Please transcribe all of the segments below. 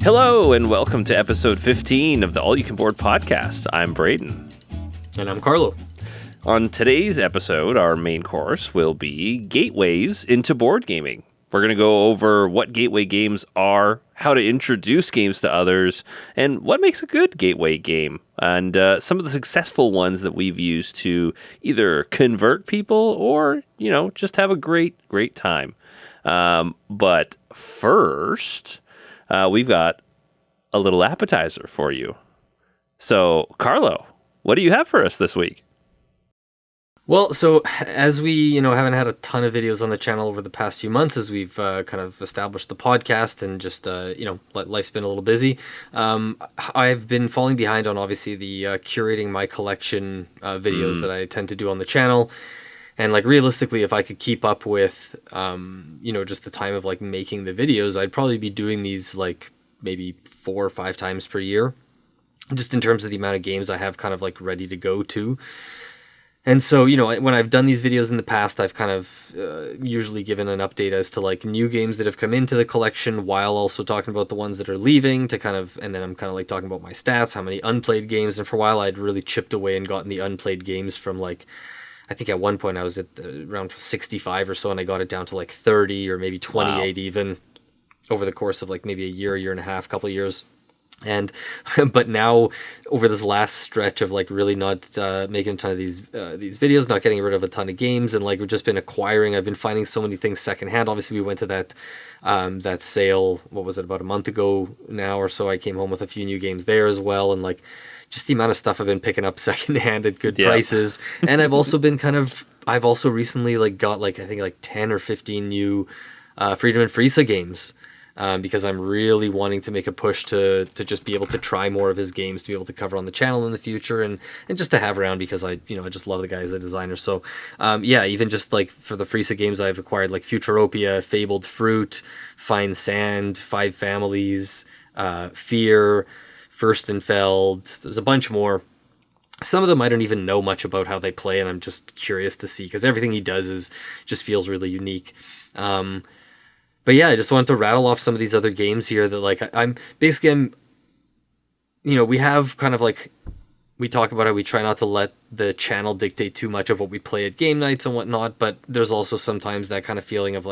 Hello, and welcome to episode 15 of the All You Can Board podcast. I'm Braden. And I'm Carlo. On today's episode, our main course will be gateways into board gaming. We're going to go over what gateway games are, how to introduce games to others, and what makes a good gateway game, and some of the successful ones that we've used to either convert people or, just have a great time. But first, we've got a little appetizer for you. So, Carlo, what do you have for us this week? Well, so as we, haven't had a ton of videos on the channel over the past few months as we've kind of established the podcast and just, life's been a little busy. I've been falling behind on, obviously, the curating my collection videos that I tend to do on the channel. And, realistically, if I could keep up with, just the time of, making the videos, I'd probably be doing these, maybe 4 or 5 times per year. Just in terms of the amount of games I have kind of, ready to go to. And so, when I've done these videos in the past, I've kind of usually given an update as to new games that have come into the collection while also talking about the ones that are leaving and then I'm kind of talking about my stats, how many unplayed games. And for a while, I'd really chipped away and gotten the unplayed games from I think at one point I was at around 65 or so, and I got it down to 30 or maybe 28 even over the course of maybe a year and a half, couple of years. And but now over this last stretch of really not making a ton of these videos, not getting rid of a ton of games, and we've just been acquiring. I've been finding so many things secondhand. Obviously, we went to that sale. What was it, about a month ago now or so? I came home with a few new games there as well, and just the amount of stuff I've been picking up secondhand at good prices. And I've also been I've also recently got I think 10 or 15 new Freedom and Friesa games. Because I'm really wanting to make a push to just be able to try more of his games, to be able to cover on the channel in the future, and just to have around because I just love the guy as a designer. So, even just for the Friesa games I've acquired, Futuropia, Fabled Fruit, Fine Sand, Five Families, Fear, Furstenfeld. There's a bunch more. Some of them I don't even know much about how they play, and I'm just curious to see because everything he does just feels really unique. But yeah, I just wanted to rattle off some of these other games here that I'm we have kind of we talk about how we try not to let the channel dictate too much of what we play at game nights and whatnot, but there's also sometimes that kind of feeling of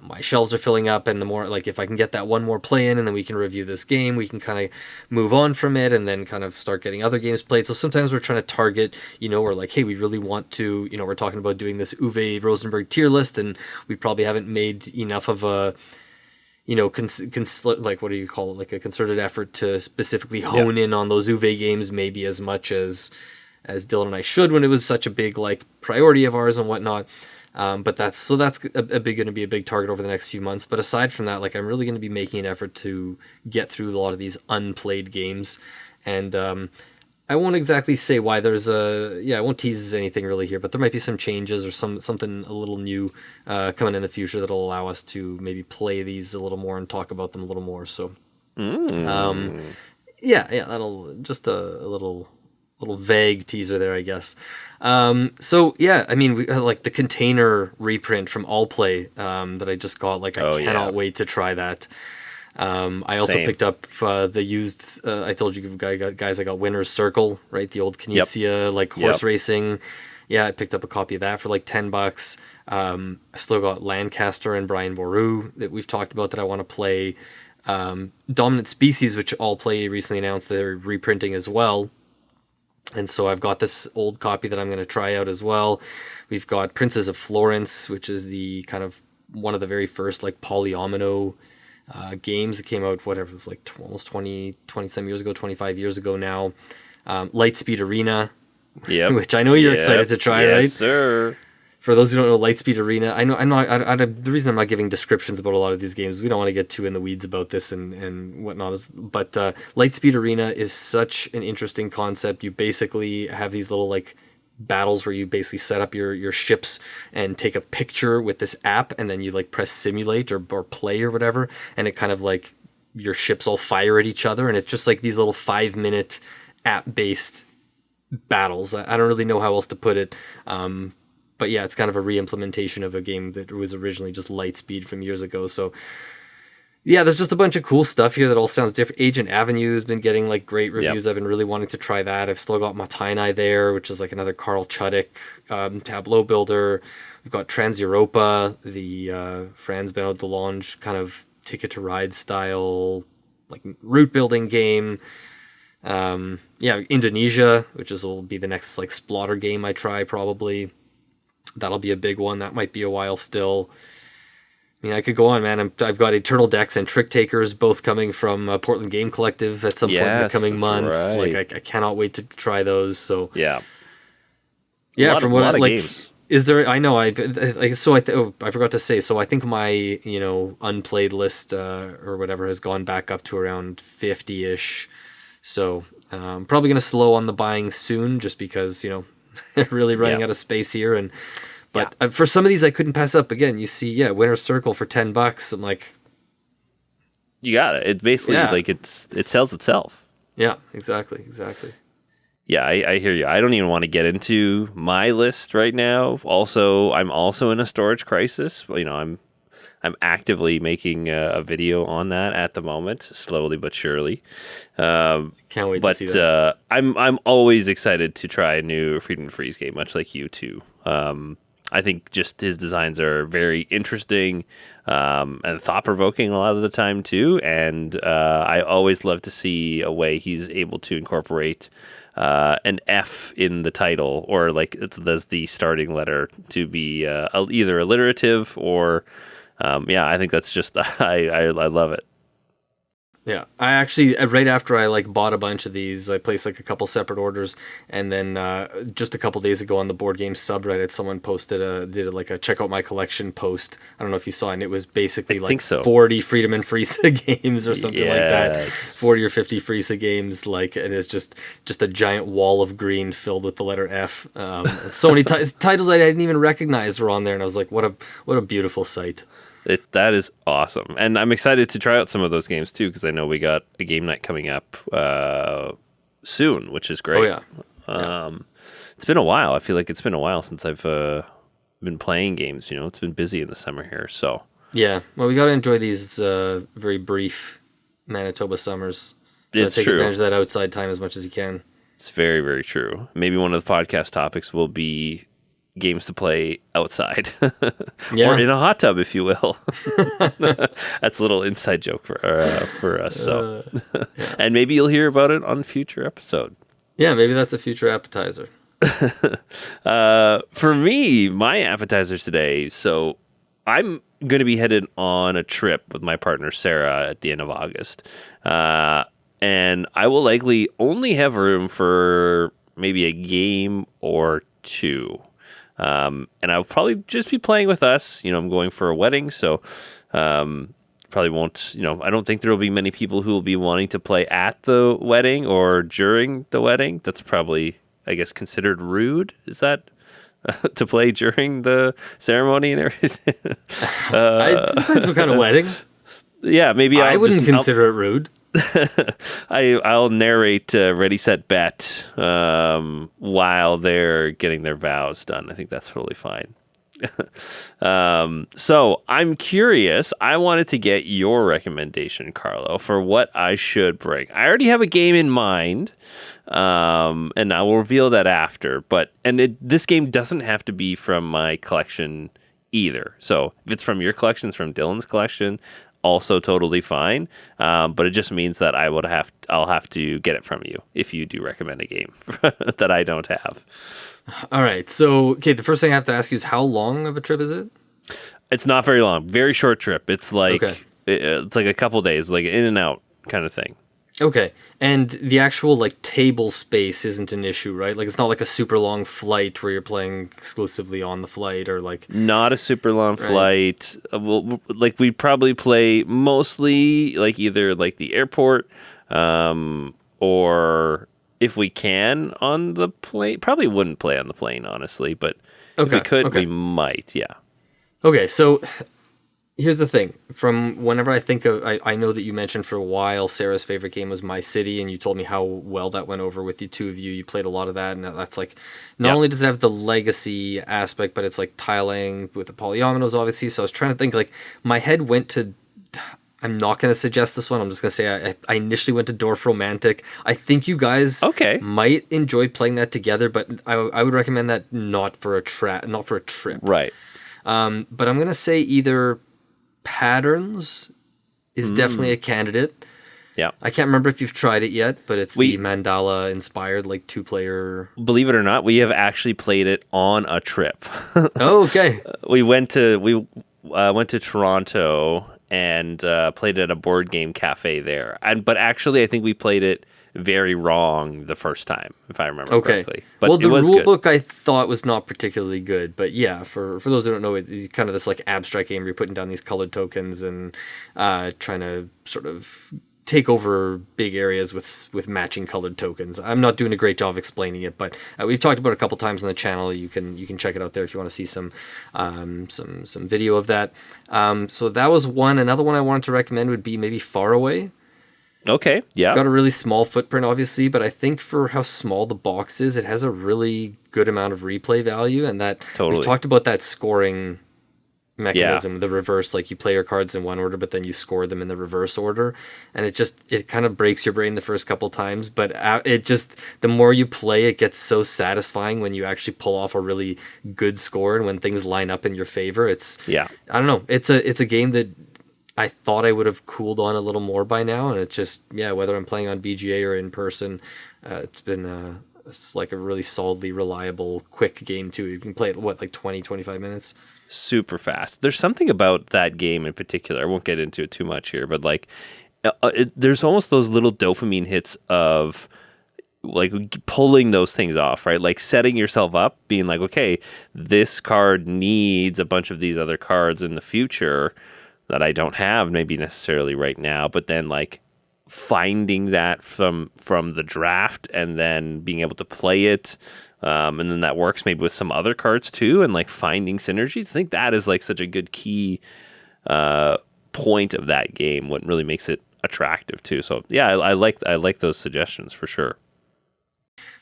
my shelves are filling up, and the more if I can get that one more play in and then we can review this game, we can kind of move on from it and then kind of start getting other games played. So sometimes we're trying to target, we're hey, we really want to, we're talking about doing this Uwe Rosenberg tier list, and we probably haven't made enough of a what do you call it, a concerted effort to specifically hone in on those Uwe games maybe as much as Dylan and I should when it was such a big priority of ours and whatnot. But that's going to be a big target over the next few months. But aside from that, I'm really going to be making an effort to get through a lot of these unplayed games. And I won't exactly say why I won't tease anything really here, but there might be some changes or something a little new coming in the future that'll allow us to maybe play these a little more and talk about them a little more. So, that'll just a little vague teaser there, I guess. We the container reprint from All Play that I just got. I cannot wait to try that. I also picked up the used. I told you guys I got Winner's Circle, right? The old Knizia horse racing. Yeah, I picked up a copy of that for $10. I've still got Lancaster and Brian Boru that we've talked about that I want to play. Dominant Species, which All Play recently announced they're reprinting as well. And so I've got this old copy that I'm going to try out as well. We've got Princes of Florence, which is the kind of one of the very first polyomino games that came out, whatever, it was almost 20 some years ago, 25 years ago now. Lightspeed Arena, which I know you're excited to try, right? Yes, sir. For those who don't know, Lightspeed Arena, I know. The reason I'm not giving descriptions about a lot of these games, we don't want to get too in the weeds about this and whatnot. But Lightspeed Arena is such an interesting concept. You basically have these little battles where you basically set up your ships and take a picture with this app, and then you press simulate or play or whatever, and it kind of your ships all fire at each other, and it's just these little 5-minute app-based battles. I don't really know how else to put it. But yeah, it's kind of a re-implementation of a game that was originally just Lightspeed from years ago. So Yeah, there's just a bunch of cool stuff here that all sounds different. Agent Avenue has been getting like great reviews. Yep. I've been really wanting to try that. I've still got Matainai there, which is like another Carl Chudik tableau builder. We've got Trans Europa, the Franz Benno Delange kind of Ticket to Ride style, like route building game. Yeah, Indonesia, which will be the next like Splotter game I try probably. That'll be a big one. That might be a while still. I mean, I could go on, man. I've got Eternal Decks and Trick Takers both coming from Portland Game Collective at some point in the coming months. Right. Like, I cannot wait to try those. So Yeah. from what I like, games. is there? I know I forgot to say. So I think my unplayed list or whatever has gone back up to around 50-ish. So I'm probably gonna slow on the buying soon, just because really running out of space here. But for some of these, I couldn't pass up. Again, you see, Winner's Circle for $10. I'm like, You got it. It basically like it sells itself. Yeah, exactly. Yeah, I hear you. I don't even want to get into my list right now. Also, I'm also in a storage crisis. I'm actively making a video on that at the moment, slowly but surely. Can't wait to see that. I'm always excited to try a new Freedom Freeze game, much like you too. I think just his designs are very interesting and thought-provoking a lot of the time too. And I always love to see a way he's able to incorporate an F in the title, or like as the starting letter to be either alliterative or I think that's just I love it. Yeah, I actually, right after I bought a bunch of these, I placed a couple separate orders, and then just a couple days ago on the Board Game subreddit, someone posted did a check out my collection post. I don't know if you saw, and it was basically 40 Freedom and Frieza games or something like that, 40 or 50 Frieza games, and it's just a giant wall of green filled with the letter F. So many titles I didn't even recognize were on there, and I was like, what a beautiful sight. That is awesome. And I'm excited to try out some of those games too, because I know we got a game night coming up soon, which is great. Oh, yeah. It's been a while. I feel like it's been a while since I've been playing games. It's been busy in the summer here. So yeah, well, we got to enjoy these very brief Manitoba summers. It's take true. advantage of that outside time as much as you can. It's very, very true. Maybe one of the podcast topics will be games to play outside or in a hot tub, if you will. That's a little inside joke for us. So, and maybe you'll hear about it on a future episode. Yeah, maybe that's a future appetizer. For me, my appetizers today. So I'm going to be headed on a trip with my partner Sarah at the end of August, and I will likely only have room for maybe a game or two. And I'll probably just be playing with us. I'm going for a wedding, so probably won't, I don't think there will be many people who will be wanting to play at the wedding or during the wedding. That's probably, I guess, considered rude. Is that to play during the ceremony and everything? It depends what kind of wedding. Yeah, maybe I wouldn't consider it rude. I'll narrate Ready, Set, Bet while they're getting their vows done. I think that's totally fine. So I'm curious. I wanted to get your recommendation, Carlo, for what I should bring. I already have a game in mind, and I will reveal that after. This game doesn't have to be from my collection either. So if it's from your collection, it's from Dylan's collection, also totally fine. But it just means that I'll have to get it from you if you do recommend a game that I don't have. All right. So, the first thing I have to ask you is, how long of a trip is it? It's not very long. Very short trip. It's it's like a couple days, like in and out kind of thing. Okay. And the actual table space isn't an issue, right? It's not like a super long flight where you're playing exclusively on the flight, or not a super long flight. We probably play mostly either the airport, or if we can on the plane. Probably wouldn't play on the plane, honestly, but if we could, we might. Yeah. Okay. So here's the thing. From whenever I think of, I know that you mentioned for a while Sarah's favorite game was My City, and you told me how well that went over with the two of you. You played a lot of that, and that's not only does it have the legacy aspect, but it's tiling with the polyominoes, obviously. So I was trying to think, my head went to, I'm not going to suggest this one. I'm just going to say I initially went to Dorf Romantic. I think you guys might enjoy playing that together, but I would recommend that not for a trip. Right. But I'm going to say either Patterns is definitely a candidate. Yeah. I can't remember if you've tried it yet, but it's the mandala inspired like 2-player. Believe it or not, we have actually played it on a trip. Oh, okay. We went to Toronto and played at a board game cafe there. But actually, I think we played it very wrong the first time, if I remember correctly. But well, the rule good. book I thought was not particularly good, but yeah, for those who don't know, it's kind of this like abstract game where you're putting down these colored tokens and trying to sort of take over big areas with matching colored tokens. I'm not doing a great job explaining it, but we've talked about it a couple times on the channel. You can check it out there if you want to see some video of that. So that was one. Another one I wanted to recommend would be maybe Far Away. Okay, yeah. It's got a really small footprint, obviously, but I think for how small the box is, it has a really good amount of replay value, and that we've talked about that scoring mechanism, the reverse, like you play your cards in one order but then you score them in the reverse order, and it kind of breaks your brain the first couple times, but the more you play, it gets so satisfying when you actually pull off a really good score and when things line up in your favor. I don't know, it's a game that I thought I would have cooled on a little more by now, and it's just whether I'm playing on BGA or in person, it's been it's like a really solidly reliable quick game too. You can play it like 20-25 minutes. Super fast. There's something about that game in particular. I won't get into it too much here, but like there's almost those little dopamine hits of like pulling those things off, right? Like setting yourself up, being like, okay, this card needs a bunch of these other cards in the future that I don't have maybe necessarily right now, but then like finding that from the draft and then being able to play it. And then that works maybe with some other cards too, and like finding synergies. I think that is like such a good key point of that game, what really makes it attractive too. So yeah, I like those suggestions for sure.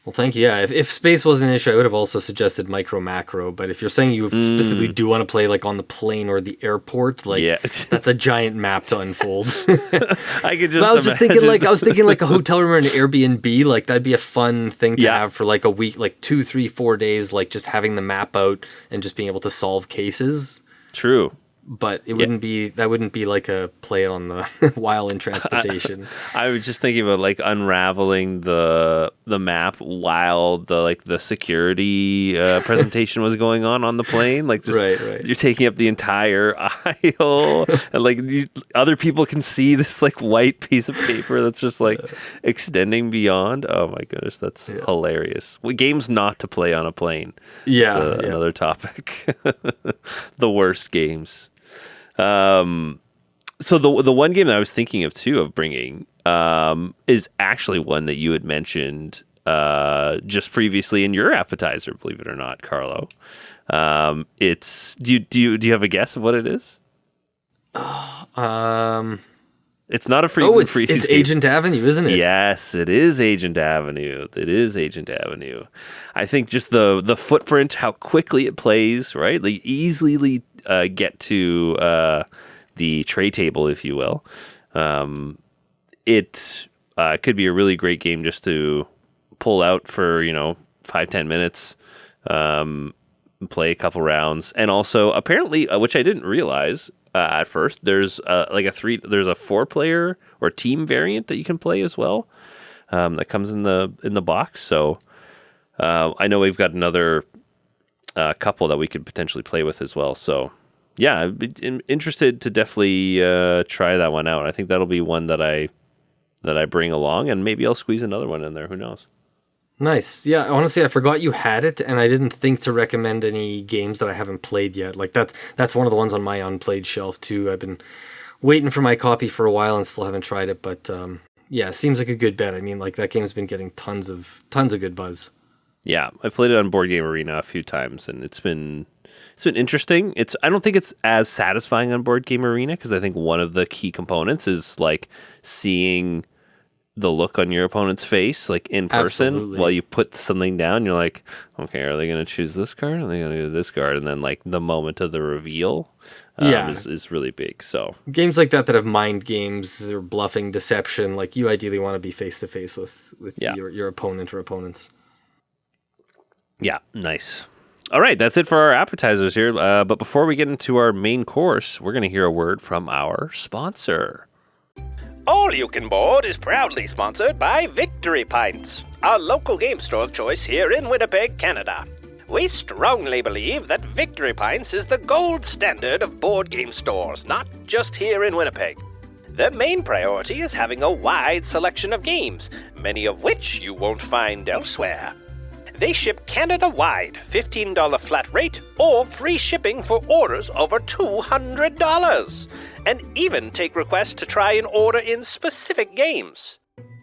Well, thank you. Yeah, if space wasn't an issue, I would have also suggested Micro Macro. But if you're saying you specifically do want to play like on the plane or the airport, like that's a giant map to unfold. I could just. I was thinking like a hotel room or an Airbnb. Like that'd be a fun thing to have for like a week, like 2, 3, 4 days. Like just having the map out and just being able to solve cases. True. But it wouldn't be like a play it on the while in transportation. I was just thinking about like unraveling the map while the security presentation was going on the plane. Like just right. You're taking up the entire aisle, and like other people can see this like white piece of paper that's just like extending beyond. Oh my goodness, that's hilarious. Games not to play on a plane. Another topic. The worst games. So the one game that I was thinking of too of bringing is actually one that you had mentioned just previously in your appetizer, believe it or not, Carlo. It's do you have a guess of what it is? It's not a free. It's Agent Avenue, isn't it? Yes, it is Agent Avenue. It is Agent Avenue. I think just the footprint, how quickly it plays, right? Like easily get to the tray table, if you will. It could be a really great game just to pull out for 5-10 minutes, play a couple rounds, and also apparently, which I didn't realize at first, there's there's a 4-player or team variant that you can play as well. That comes in the box. So I know we've got another couple that we could potentially play with as well. So yeah, I'm interested to definitely try that one out. I think that'll be one that I bring along, and maybe I'll squeeze another one in there. Who knows? Nice. Yeah, honestly, I forgot you had it, and I didn't think to recommend any games that I haven't played yet. Like that's one of the ones on my unplayed shelf too. I've been waiting for my copy for a while and still haven't tried it, but yeah, seems like a good bet. I mean, like that game's been getting tons of good buzz. Yeah, I played it on Board Game Arena a few times, and it's been interesting. I don't think it's as satisfying on Board Game Arena because I think one of the key components is like seeing the look on your opponent's face, like in person, Absolutely. while you put something down. You're like, okay, are they going to choose this card? Are they going to do this card? And then like the moment of the reveal Yeah. is really big. So Games like that have mind games or bluffing, deception, like you ideally want to be face to face with Yeah. your opponent or opponents. yeah, nice. All right, that's it for our appetizers here. But before we get into our main course, we're going to hear a word from our sponsor. All You Can Board is proudly sponsored by Victory Pints, our local game store of choice here in Winnipeg, Canada. We strongly believe that Victory Pints is the gold standard of board game stores, not just here in Winnipeg. Their main priority is having a wide selection of games, many of which you won't find elsewhere. They ship Canada-wide, $15 flat rate, or free shipping for orders over $200, and even take requests to try and order in specific games.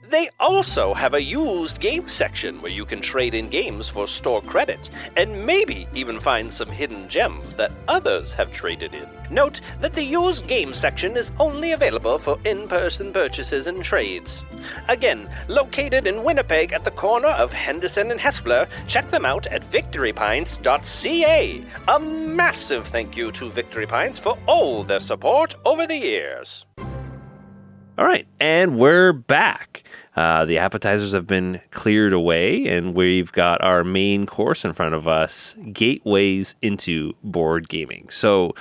They also have a used game section where you can trade in games for store credit, and maybe even find some hidden gems that others have traded in. Note that the used game section is only available for in-person purchases and trades. Again, located in Winnipeg at the corner of Henderson and Hespeler, check them out at victorypints.ca. A massive thank you to Victory Pints for all their support over the years. All right, and we're back. The appetizers have been cleared away, and we've got our main course in front of us, Gateways into Board Gaming. So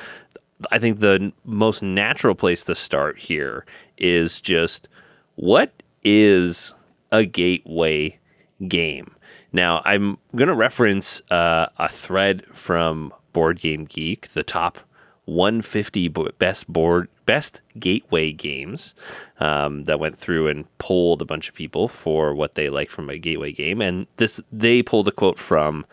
I think the most natural place to start here is just, what is a gateway game? Now, I'm going to reference a thread from Board Game Geek, the top 150 best gateway games that went through and polled a bunch of people for what they like from a gateway game. And they pulled a quote from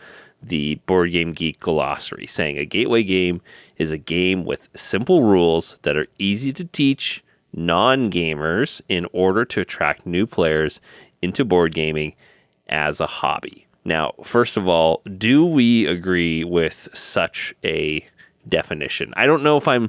the Board Game Geek glossary saying, a gateway game is a game with simple rules that are easy to teach non-gamers in order to attract new players into board gaming as a hobby. Now, first of all, do we agree with such a definition? I don't know if I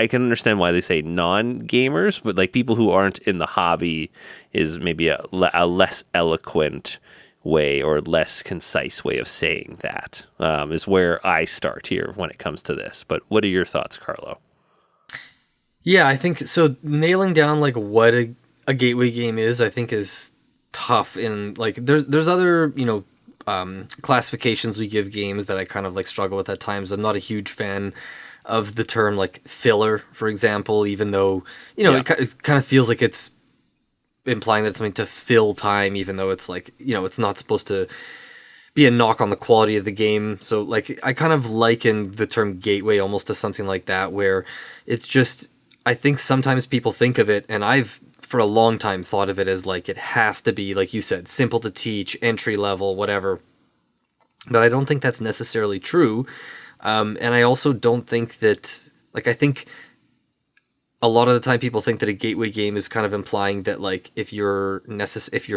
can understand why they say non-gamers, but like people who aren't in the hobby is maybe a less eloquent way or less concise way of saying that, is where I start here when it comes to this. But what are your thoughts, Carlo? Yeah, I think so. Nailing down like what a gateway game is, I think is tough. And like there's other, classifications we give games that I kind of like struggle with at times. I'm not a huge fan of the term like filler, for example, even though, it kind of feels like it's implying that it's something to fill time, even though it's like, it's not supposed to be a knock on the quality of the game. So like I kind of liken the term gateway almost to something like that, where it's just, I think sometimes people think of it, and I've for a long time thought of it as like it has to be, like you said, simple to teach, entry level, whatever. But I don't think that's necessarily true. And I also don't think that, like, I think a lot of the time people think that a gateway game is kind of implying that like if you're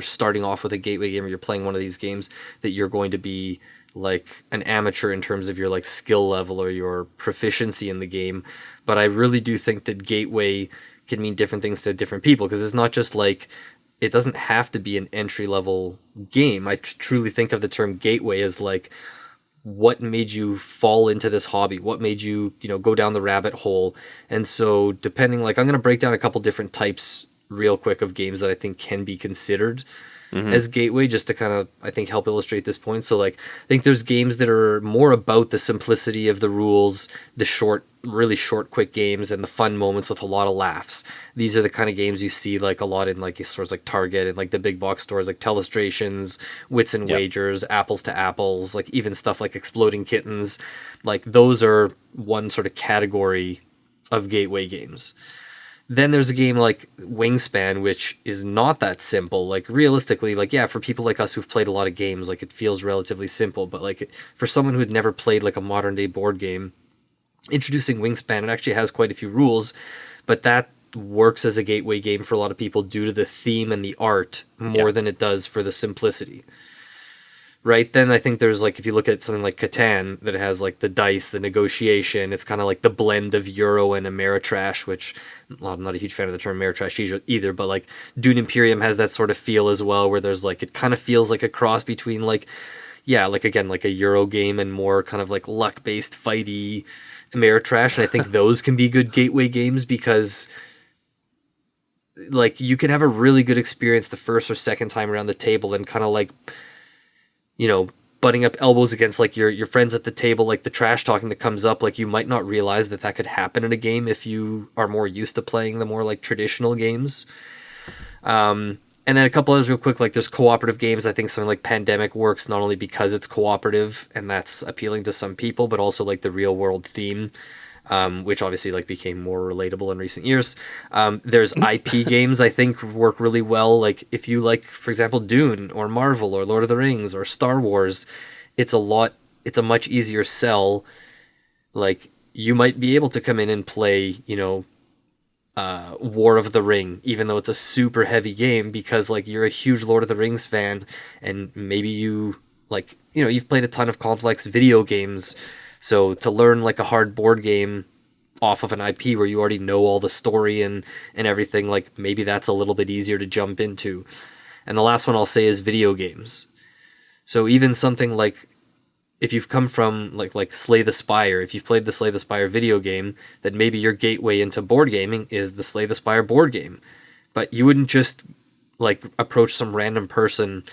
starting off with a gateway game or you're playing one of these games, that you're going to be like an amateur in terms of your like skill level or your proficiency in the game. But I really do think that gateway can mean different things to different people, because it's not just like, it doesn't have to be an entry level game. I truly think of the term gateway as like, what made you fall into this hobby? What made you, go down the rabbit hole? And so depending, like, I'm going to break down a couple different types real quick of games that I think can be considered as gateway, just to kind of, I think, help illustrate this point. So like, I think there's games that are more about the simplicity of the rules, the really short, quick games, and the fun moments with a lot of laughs. These are the kind of games you see like a lot in like stores like Target and like the big box stores like Telestrations, Wits and Wagers, Apples to Apples, like even stuff like Exploding Kittens. Like those are one sort of category of gateway games. Then there's a game like Wingspan, which is not that simple. Like realistically, like, yeah, for people like us who've played a lot of games, like it feels relatively simple. But like for someone who had never played like a modern day board game, introducing Wingspan, it actually has quite a few rules, but that works as a gateway game for a lot of people due to the theme and the art more than it does for the simplicity. right? Then I think there's like, if you look at something like Catan that has like the dice, the negotiation, it's kind of like the blend of Euro and Ameritrash, which, well, I'm not a huge fan of the term Ameritrash either, but like Dune Imperium has that sort of feel as well, where there's like, it kind of feels like a cross between like, yeah, like again, like a Euro game and more kind of like luck-based fighty Ameritrash. And I think those can be good gateway games because like you can have a really good experience the first or second time around the table and kind of like, you know, butting up elbows against like your friends at the table, like the trash talking that comes up, like you might not realize that that could happen in a game if you are more used to playing the more like traditional games. And then a couple others real quick, like there's cooperative games. I think something like Pandemic works not only because it's cooperative and that's appealing to some people, but also like the real world theme, which obviously like became more relatable in recent years. There's IP games I think work really well. Like if you like, for example, Dune or Marvel or Lord of the Rings or Star Wars, it's a much easier sell. Like you might be able to come in and play, you know, War of the Ring, even though it's a super heavy game, because like you're a huge Lord of the Rings fan and maybe you like, you know, you've played a ton of complex video games. So to learn like a hard board game off of an IP where you already know all the story and everything, like maybe that's a little bit easier to jump into. And the last one I'll say is video games. So even something like, if you've come from like Slay the Spire, if you've played the Slay the Spire video game, then maybe your gateway into board gaming is the Slay the Spire board game. But you wouldn't just like approach some random person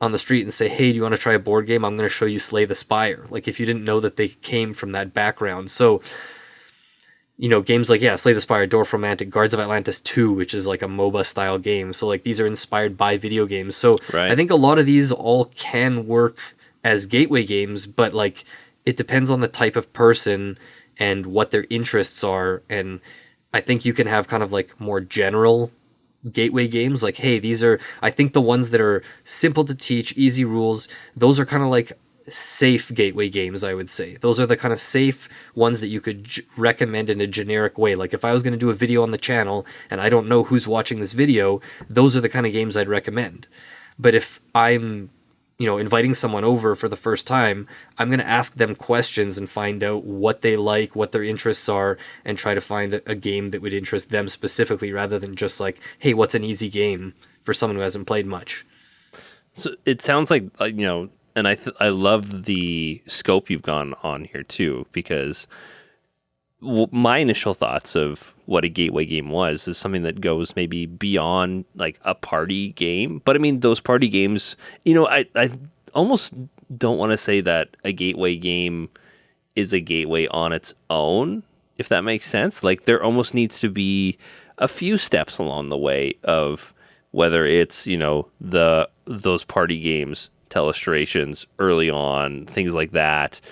on the street and say, hey, do you want to try a board game? I'm going to show you Slay the Spire. Like if you didn't know that they came from that background. So, you know, games like, yeah, Slay the Spire, Dwarf Romantic, Guards of Atlantis 2, which is like a MOBA style game. So like these are inspired by video games. So right. I think a lot of these all can work as gateway games, but like it depends on the type of person and what their interests are. And I think you can have kind of like more general gateway games, like, hey, these are, I think the ones that are simple to teach, easy rules, those are kind of like safe gateway games, I would say. Those are the kind of safe ones that you could recommend in a generic way. Like if I was going to do a video on the channel and I don't know who's watching this video, those are the kind of games I'd recommend. But if I'm, you know, inviting someone over for the first time, I'm going to ask them questions and find out what they like, what their interests are, and try to find a game that would interest them specifically rather than just like, hey, what's an easy game for someone who hasn't played much? So it sounds like, you know, and I love the scope you've gone on here too, because my initial thoughts of what a gateway game was is something that goes maybe beyond like a party game. But I mean, those party games, you know, I almost don't want to say that a gateway game is a gateway on its own, if that makes sense. Like there almost needs to be a few steps along the way of whether it's, you know, those party games, Telestrations early on, things like that,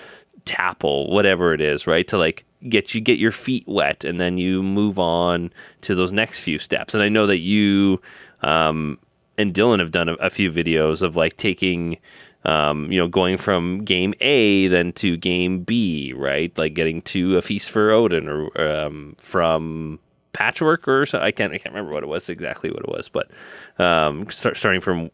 Tapple, whatever it is, right? To like get your feet wet, and then you move on to those next few steps. And I know that you and Dylan have done a few videos of like taking, you know, going from game A then to game B, right? Like getting to A Feast for Odin, or from Patchwork, or so. I can't remember what it was exactly what it was, but starting from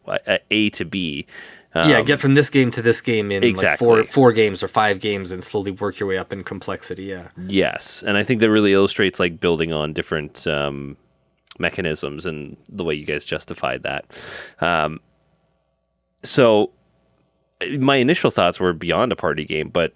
A to B. Get from this game to this game in exactly. like four games or 5 games and slowly work your way up in complexity, yeah. Yes, and I think that really illustrates like building on different mechanisms and the way you guys justified that. So my initial thoughts were beyond a party game, but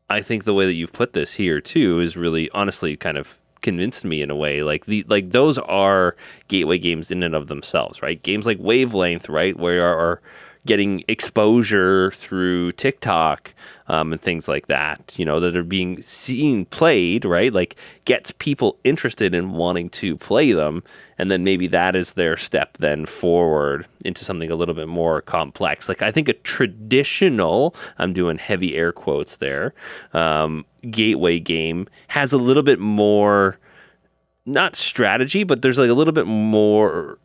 I think the way that you've put this here too is really honestly kind of convinced me in a way. Like those are gateway games in and of themselves, right? Games like Wavelength, right, where you are getting exposure through TikTok and things like that, you know, that are being seen, played, right? Like gets people interested in wanting to play them. And then maybe that is their step then forward into something a little bit more complex. Like I think a traditional, I'm doing heavy air quotes there, gateway game has a little bit more, not strategy, but there's like a little bit more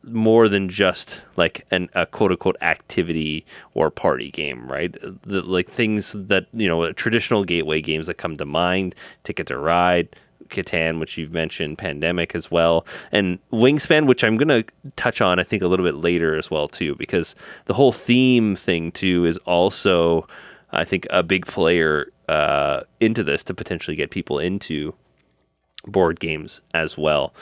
than just like a quote unquote activity or party game, right? Like things that, you know, traditional gateway games that come to mind, Ticket to Ride, Catan, which you've mentioned, Pandemic as well, and Wingspan, which I'm going to touch on, I think, a little bit later as well, too, because the whole theme thing, too, is also, I think, a big player into this to potentially get people into board games as well.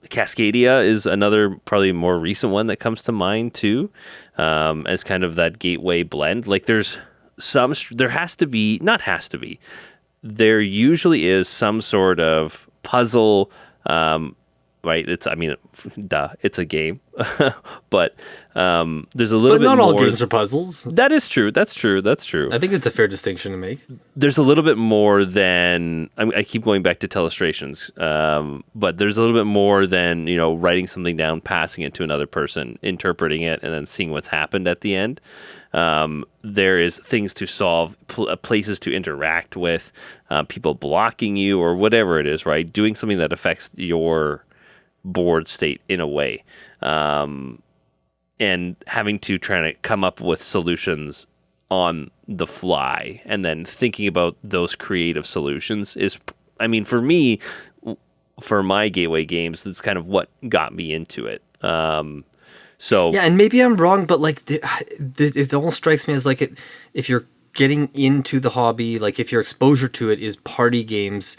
Cascadia is another probably more recent one that comes to mind, too, as kind of that gateway blend. Like, there usually is some sort of puzzle, right? It's a game, but there's a little bit more. But not all games are puzzles. That is true. That's true. I think it's a fair distinction to make. There's a little bit more than, I keep going back to Telestrations, but there's a little bit more than, writing something down, passing it to another person, interpreting it, and then seeing what's happened at the end. There is things to solve, places to interact with, people blocking you or whatever it is, right? Doing something that affects your board state in a way. And having to try to come up with solutions on the fly, and then thinking about those creative solutions is, for me, for my gateway games, that's kind of what got me into it. So yeah, and maybe I'm wrong, but like it almost strikes me as like if you're getting into the hobby, like if your exposure to it is party games,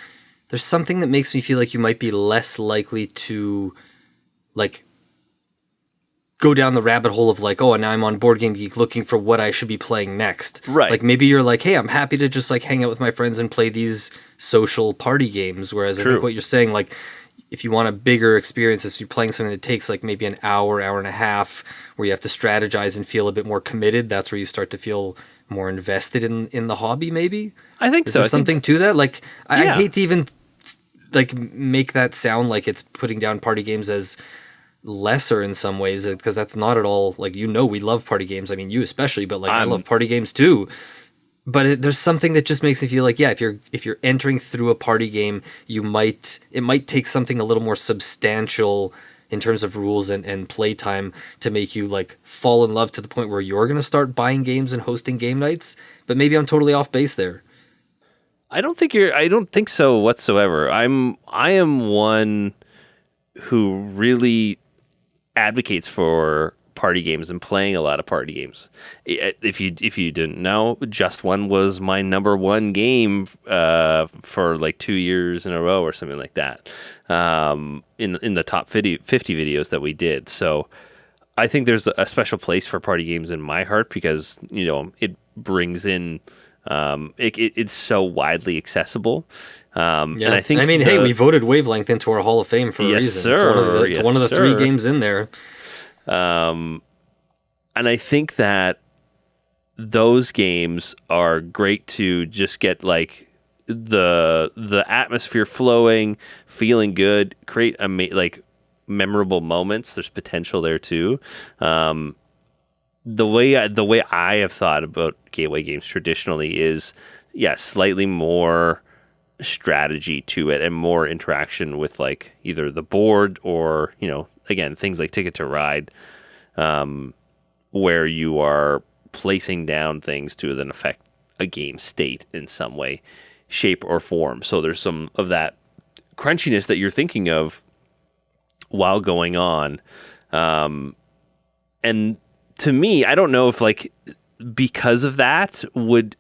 there's something that makes me feel like you might be less likely to like go down the rabbit hole of like, oh, and now I'm on Board Game Geek looking for what I should be playing next. Right. Like maybe you're like, hey, I'm happy to just like hang out with my friends and play these social party games. Whereas I think what you're saying, like, if you want a bigger experience, if you're playing something that takes like maybe an hour and a half, where you have to strategize and feel a bit more committed, that's where you start to feel more invested in the hobby, maybe? I think Is so. there something to that? Like, I hate to even like make that sound like it's putting down party games as lesser in some ways, because that's not at all, like, we love party games. I mean, you especially, but like I love party games too. But there's something that just makes me feel like, yeah, if you're entering through a party game, it might take something a little more substantial in terms of rules and play time to make you like fall in love to the point where you're going to start buying games and hosting game nights. But maybe I'm totally off base there. I don't think so whatsoever. I am one who really advocates for party games and playing a lot of party games. If you didn't know, Just One was my number one game for like 2 years in a row or something like that, in the top 50 videos that we did. So I think there's a special place for party games in my heart, because it brings in it's so widely accessible. And I think hey, we voted Wavelength into our Hall of Fame for a reason. Sir. It's one of the 3 games in there. And I think that those games are great to just get like the atmosphere flowing, feeling good, create memorable moments. There's potential there too. The way I have thought about gateway games traditionally is, slightly more strategy to it and more interaction with like either the board or, again, things like Ticket to Ride, where you are placing down things to then affect a game state in some way, shape, or form. So there's some of that crunchiness that you're thinking of while going on. And to me, I don't know if like because of that would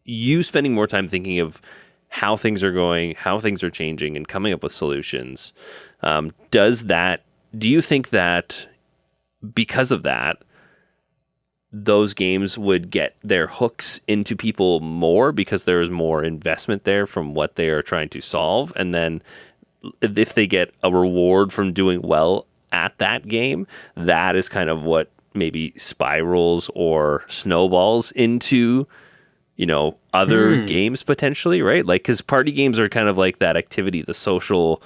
you spending more time thinking of how things are going, how things are changing, and coming up with solutions, do you think that because of that, those games would get their hooks into people more because there is more investment there from what they are trying to solve? And then if they get a reward from doing well at that game, that is kind of what maybe spirals or snowballs into other games potentially, right? Like, because party games are kind of like that activity, the social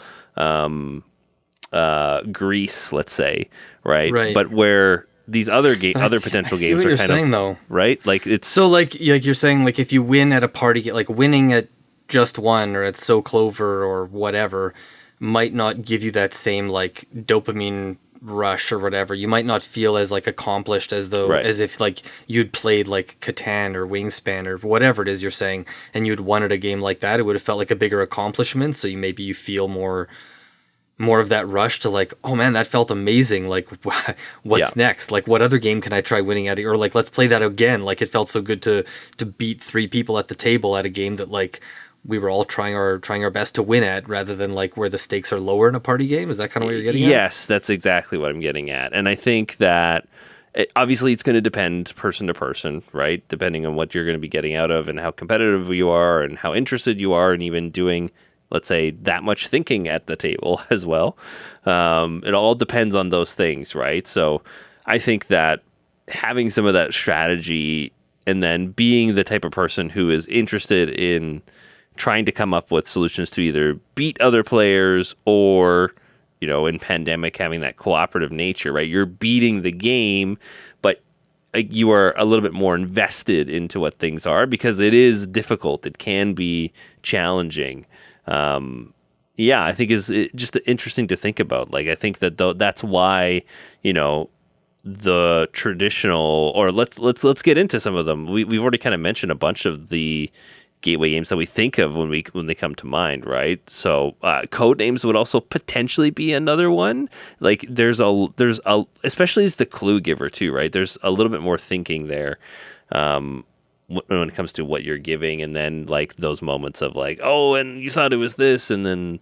grease, let's say, right? But where these other potential games are kind of right, like it's so like you're saying, like if you win at a party, like winning at Just One or at So Clover or whatever might not give you that same like dopamine rush or whatever. You might not feel as like accomplished as though Right. as if like you'd played like Catan or Wingspan or whatever it is you're saying, and you'd won at a game like that. It would have felt like a bigger accomplishment. So you feel more of that rush to like, oh man, that felt amazing. Like, what's next? Like, what other game can I try winning at? Or like, let's play that again. Like, it felt so good to beat 3 people at the table at a game that like we were all trying our best to win at, rather than like where the stakes are lower in a party game. Is that kind of what you're getting at? Yes, that's exactly what I'm getting at. And I think that obviously it's going to depend person to person, right? Depending on what you're going to be getting out of and how competitive you are and how interested you are in even doing, let's say, that much thinking at the table as well. It all depends on those things, right? So I think that having some of that strategy and then being the type of person who is interested in trying to come up with solutions to either beat other players or, you know, in Pandemic, having that cooperative nature, right? You're beating the game, but you are a little bit more invested into what things are because it is difficult. It can be challenging. I think is just interesting to think about. Like, I think that that's why, you know, the traditional, or let's get into some of them. We've already kind of mentioned a bunch of the gateway games that we think of when they come to mind, right? So code names would also potentially be another one. Like there's a especially as the clue giver too, right? There's a little bit more thinking there. When it comes to what you're giving, and then like those moments of like, oh, and you thought it was this, and then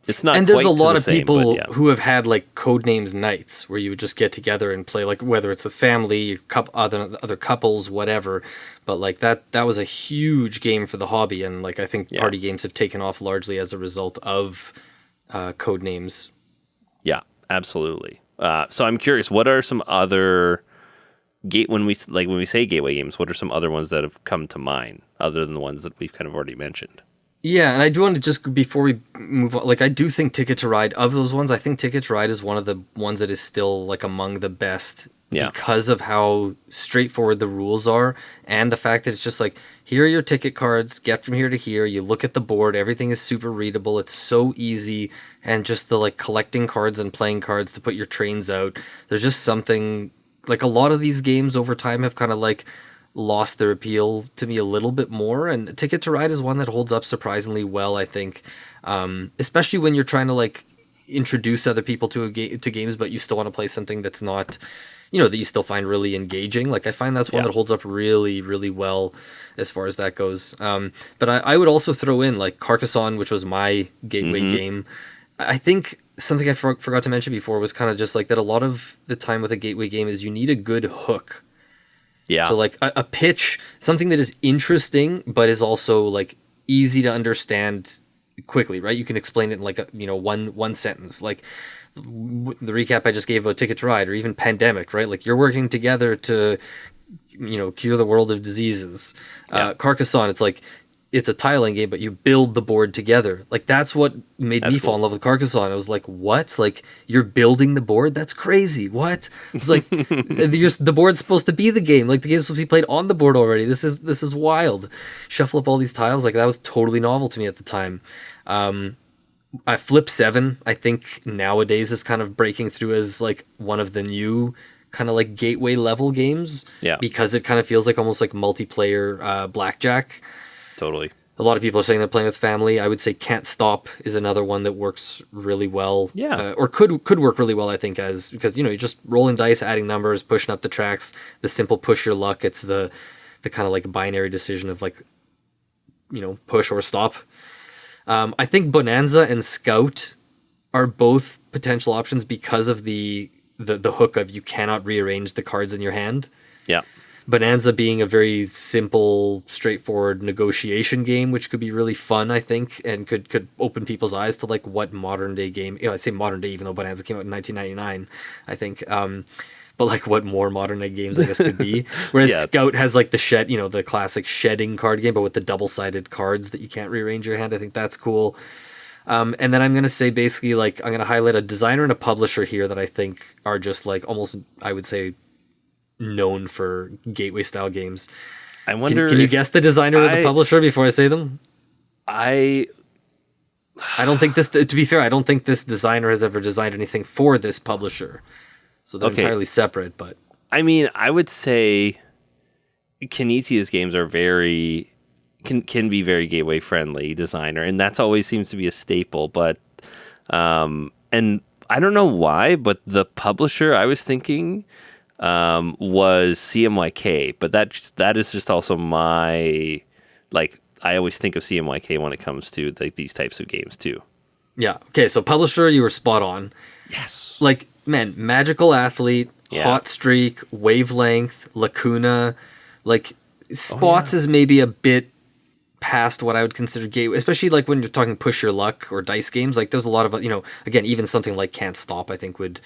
it's not. And there's quite a lot the of same, people but yeah. who have had like Codenames nights where you would just get together and play, like whether it's with family, other couples, whatever. But like that was a huge game for the hobby, and like I think party games have taken off largely as a result of Codenames. Yeah, absolutely. So I'm curious, what are some other when we say gateway games, what are some other ones that have come to mind other than the ones that we've kind of already mentioned? Yeah, and I do want to just, before we move on, like I do think Ticket to Ride, of those ones, I think Ticket to Ride is one of the ones that is still like among the best because of how straightforward the rules are, and the fact that it's just like, here are your ticket cards, get from here to here, you look at the board, everything is super readable, it's so easy, and just the like collecting cards and playing cards to put your trains out. There's just something, like a lot of these games over time have kind of like lost their appeal to me a little bit more, and Ticket to Ride is one that holds up surprisingly well, I think, especially when you're trying to like introduce other people to games, but you still want to play something that's not, you know, that you still find really engaging. Like I find that's one that holds up really, really well as far as that goes. But I would also throw in like Carcassonne, which was my gateway game. I think something I forgot to mention before was kind of just like that a lot of the time with a gateway game is you need a good hook. Yeah. So like a pitch, something that is interesting, but is also like easy to understand quickly, right? You can explain it in like one sentence, like the recap I just gave about Ticket to Ride, or even Pandemic, right? Like you're working together to, cure the world of diseases. Carcassonne, it's like, it's a tiling game, but you build the board together. Like that's what made me fall in love with Carcassonne. I was like, what? Like you're building the board? That's crazy. What? It's like the board's supposed to be the game. Like the game's supposed to be played on the board already. This is wild. Shuffle up all these tiles. Like that was totally novel to me at the time. I Flip 7, I think nowadays is kind of breaking through as like one of the new kind of like gateway level games. Yeah. Because it kind of feels like almost like multiplayer blackjack. Totally. A lot of people are saying they're playing with family. I would say Can't Stop is another one that works really well. Yeah. Or could work really well, I think, because you're just rolling dice, adding numbers, pushing up the tracks, the simple push your luck. It's the kind of like binary decision of like, push or stop. I think Bonanza and Scout are both potential options because of the hook of you cannot rearrange the cards in your hand. Yeah. Bonanza being a very simple, straightforward negotiation game, which could be really fun, I think, and could open people's eyes to like what modern day game. I say modern day, even though Bonanza came out in 1999, I think. But like what more modern day games I guess could be. Whereas Scout has like the shed, the classic shedding card game, but with the double-sided cards that you can't rearrange your hand. I think that's cool. And then I'm gonna say basically like I'm gonna highlight a designer and a publisher here that I think are just like almost, I would say, known for gateway style games. I wonder. Can you guess the designer or the publisher before I say them? I don't think this. To be fair, I don't think this designer has ever designed anything for this publisher, so they're entirely separate. But I mean, I would say Knizia's games are can be very gateway friendly designer, and that's always seems to be a staple. But and I don't know why, but the publisher I was thinking was CMYK, but that is just also my like. I always think of CMYK when it comes to these types of games too. Yeah. Okay. So publisher, you were spot on. Yes. Like, man, Magical Athlete, Yeah. Hot Streak, Wavelength, Lacuna, like Spots is maybe a bit past what I would consider gateway, especially like when you're talking push your luck or dice games. Like, there's a lot of, again, even something like Can't Stop, I think would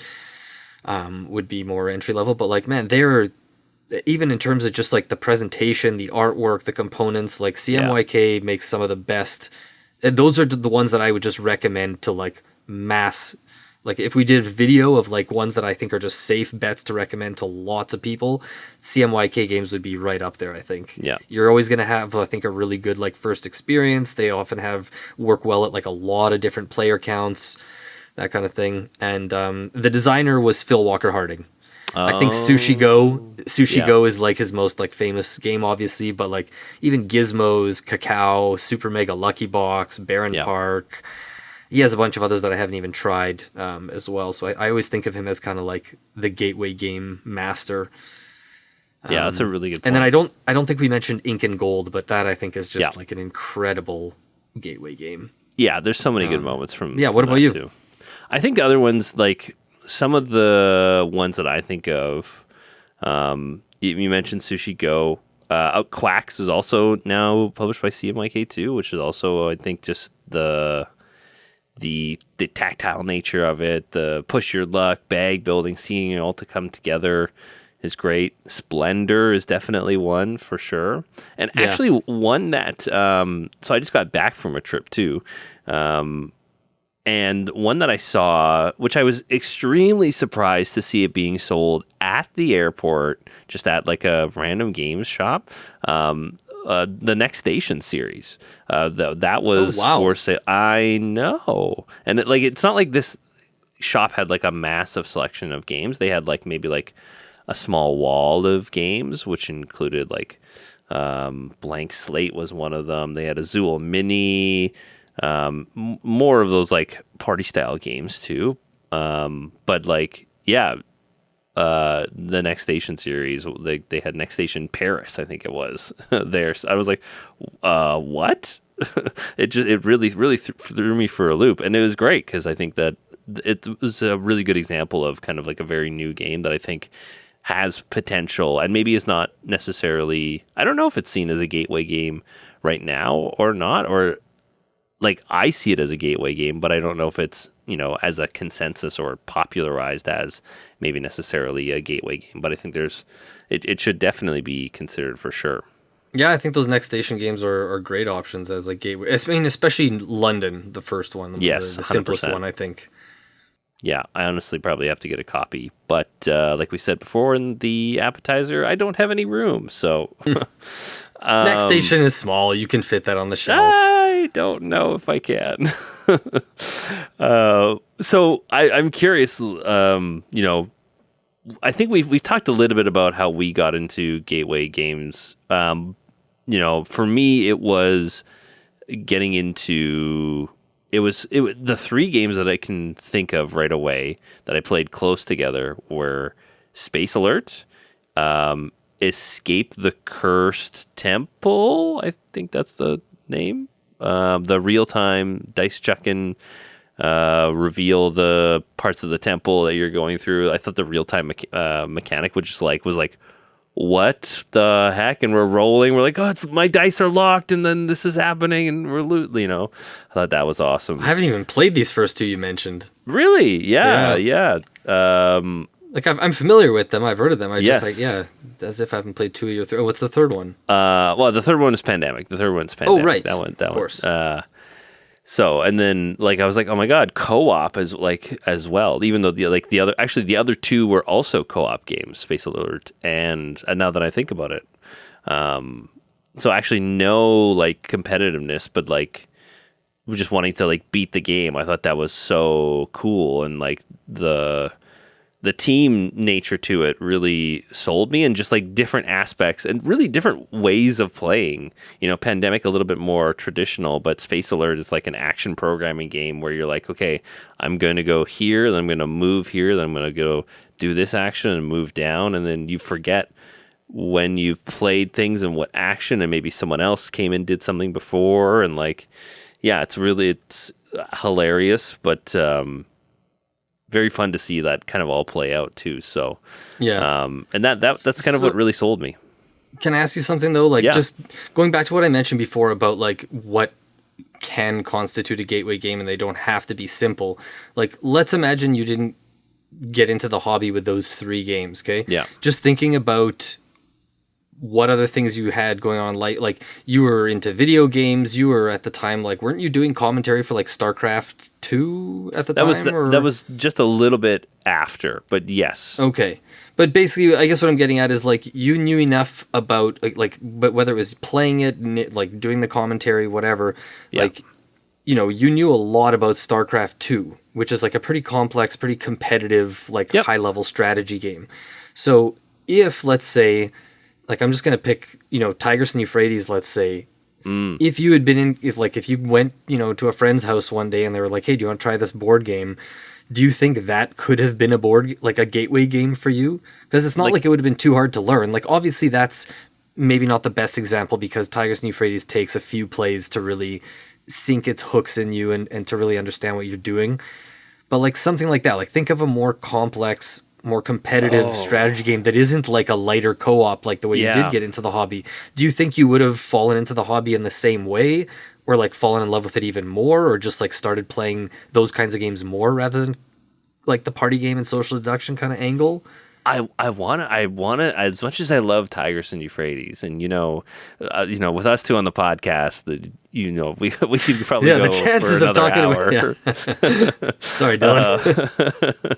be more entry level. But like, man, they're even in terms of just like the presentation, the artwork, the components, like CMYK makes some of the best. And those are the ones that I would just recommend to like mass. Like if we did a video of like ones that I think are just safe bets to recommend to lots of people, CMYK games would be right up there, I think. Yeah. You're always going to have, I think, a really good like first experience. They often work well at like a lot of different player counts, that kind of thing. And the designer was Phil Walker Harding. I think Sushi Go is like his most like famous game, obviously, but like even Gizmos, Cacao, Super Mega Lucky Box, Baron Park. He has a bunch of others that I haven't even tried as well. So I always think of him as kind of like the gateway game master. Yeah, that's a really good point. And then I don't think we mentioned Ink and Gold, but that I think is just like an incredible gateway game. Yeah, there's so many good moments from. Yeah, from what about that you? Too. I think the other ones, like some of the ones that I think of, you mentioned Sushi Go. Quacks is also now published by CMYK too, which is also I think just the tactile nature of it, the push your luck, bag building, seeing it all to come together is great. Splendor is definitely one for sure. And actually one that, so I just got back from a trip too. And one that I saw, which I was extremely surprised to see it being sold at the airport, just at like a random games shop. The Next Station series, that was for sale. I know, and it's not like this shop had like a massive selection of games. They had like maybe like a small wall of games, which included like Blank Slate was one of them. They had a Zool Mini, more of those like party style games too. But like the Next Station series, they had Next Station Paris, I think it was there. So I was like, what? it really threw me for a loop, and it was great because I think that it was a really good example of kind of like a very new game that I think has potential and maybe is not necessarily. I don't know if it's seen as a gateway game right now or not, or like I see it as a gateway game, but I don't know if it's as a consensus or popularized as maybe necessarily a gateway game. But I think it should definitely be considered for sure. Yeah, I think those Next Station games are great options as like gateway. I mean, especially London, the first one. Yes, the simplest 100%. one, I think. Yeah, I honestly probably have to get a copy. But like we said before in the appetizer, I don't have any room. So Next Station is small. You can fit that on the shelf. I don't know if I can. So I'm curious. I think we've talked a little bit about how we got into gateway games. For me, it was getting into. It was the three games that I can think of right away that I played close together were Space Alert, Escape the Cursed Temple. I think that's the name. The real-time dice chucking, reveal the parts of the temple that you're going through. I thought the real-time mechanic was like, what the heck? And we're rolling. We're like, my dice are locked, and then this is happening, and we're I thought that was awesome. I haven't even played these first two you mentioned. Really? Yeah. Like I'm familiar with them. I've heard of them. Yes. As if I haven't played two of your three. Oh, what's the third one? Well, the third one is Pandemic. Oh, right. That one. Of course. So, and then I was like, oh my God, co-op as well. Even though the other two were also co-op games, Space Alert, and now that I think about it, so actually no competitiveness, but just wanting to like beat the game. I thought that was so cool, and like the team nature to it really sold me, and just like different aspects and really different ways of playing. You know, Pandemic a little bit more traditional, but Space Alert is like an action programming game where you're like, okay, I'm going to go here, then I'm going to move here, then I'm going to go do this action and move down, and then you forget when you've played things and what action, and maybe someone else came and did something before, and like, yeah, it's hilarious, but very fun to see that kind of all play out too. So Yeah. and that's kind of what really sold me. Can I ask you something though? Like, Yeah. just going back to what I mentioned before about like what can constitute a gateway game, and they don't have to be simple. Like, let's imagine you didn't get into the hobby with those 3 games, okay? Yeah. Just thinking about what other things you had going on, like you were into video games. You were at the time, like, weren't you doing commentary for like StarCraft 2 at the time? That was just a little bit after, but yes. Okay. But basically, I guess what I'm getting at is like you knew enough about but whether it was playing it, like doing the commentary, whatever, Yeah. like, you know, you knew a lot about StarCraft 2, which is like a pretty complex, pretty competitive, like Yep. high level strategy game. So if, let's say, like, I'm just going to pick, you know, Tigris and Euphrates, let's say, if you had been if you went, you know, to a friend's house one day and they were like, hey, do you want to try this board game? Do you think that could have been a gateway game for you? Because it's not like it would have been too hard to learn. Like, obviously that's maybe not the best example, because Tigris and Euphrates takes a few plays to really sink its hooks in you and to really understand what you're doing. But like something like that, like think of a more complex, more competitive strategy game that isn't like a lighter co-op like the way you did get into the hobby. Do you think you would have fallen into the hobby in the same way, or like fallen in love with it even more, or just like started playing those kinds of games more rather than like the party game and social deduction kind of angle? I wanna as much as I love Tigris and Euphrates, and you know, with us two on the podcast, we could probably go the chances for of another talking hour. about sorry, Dylan.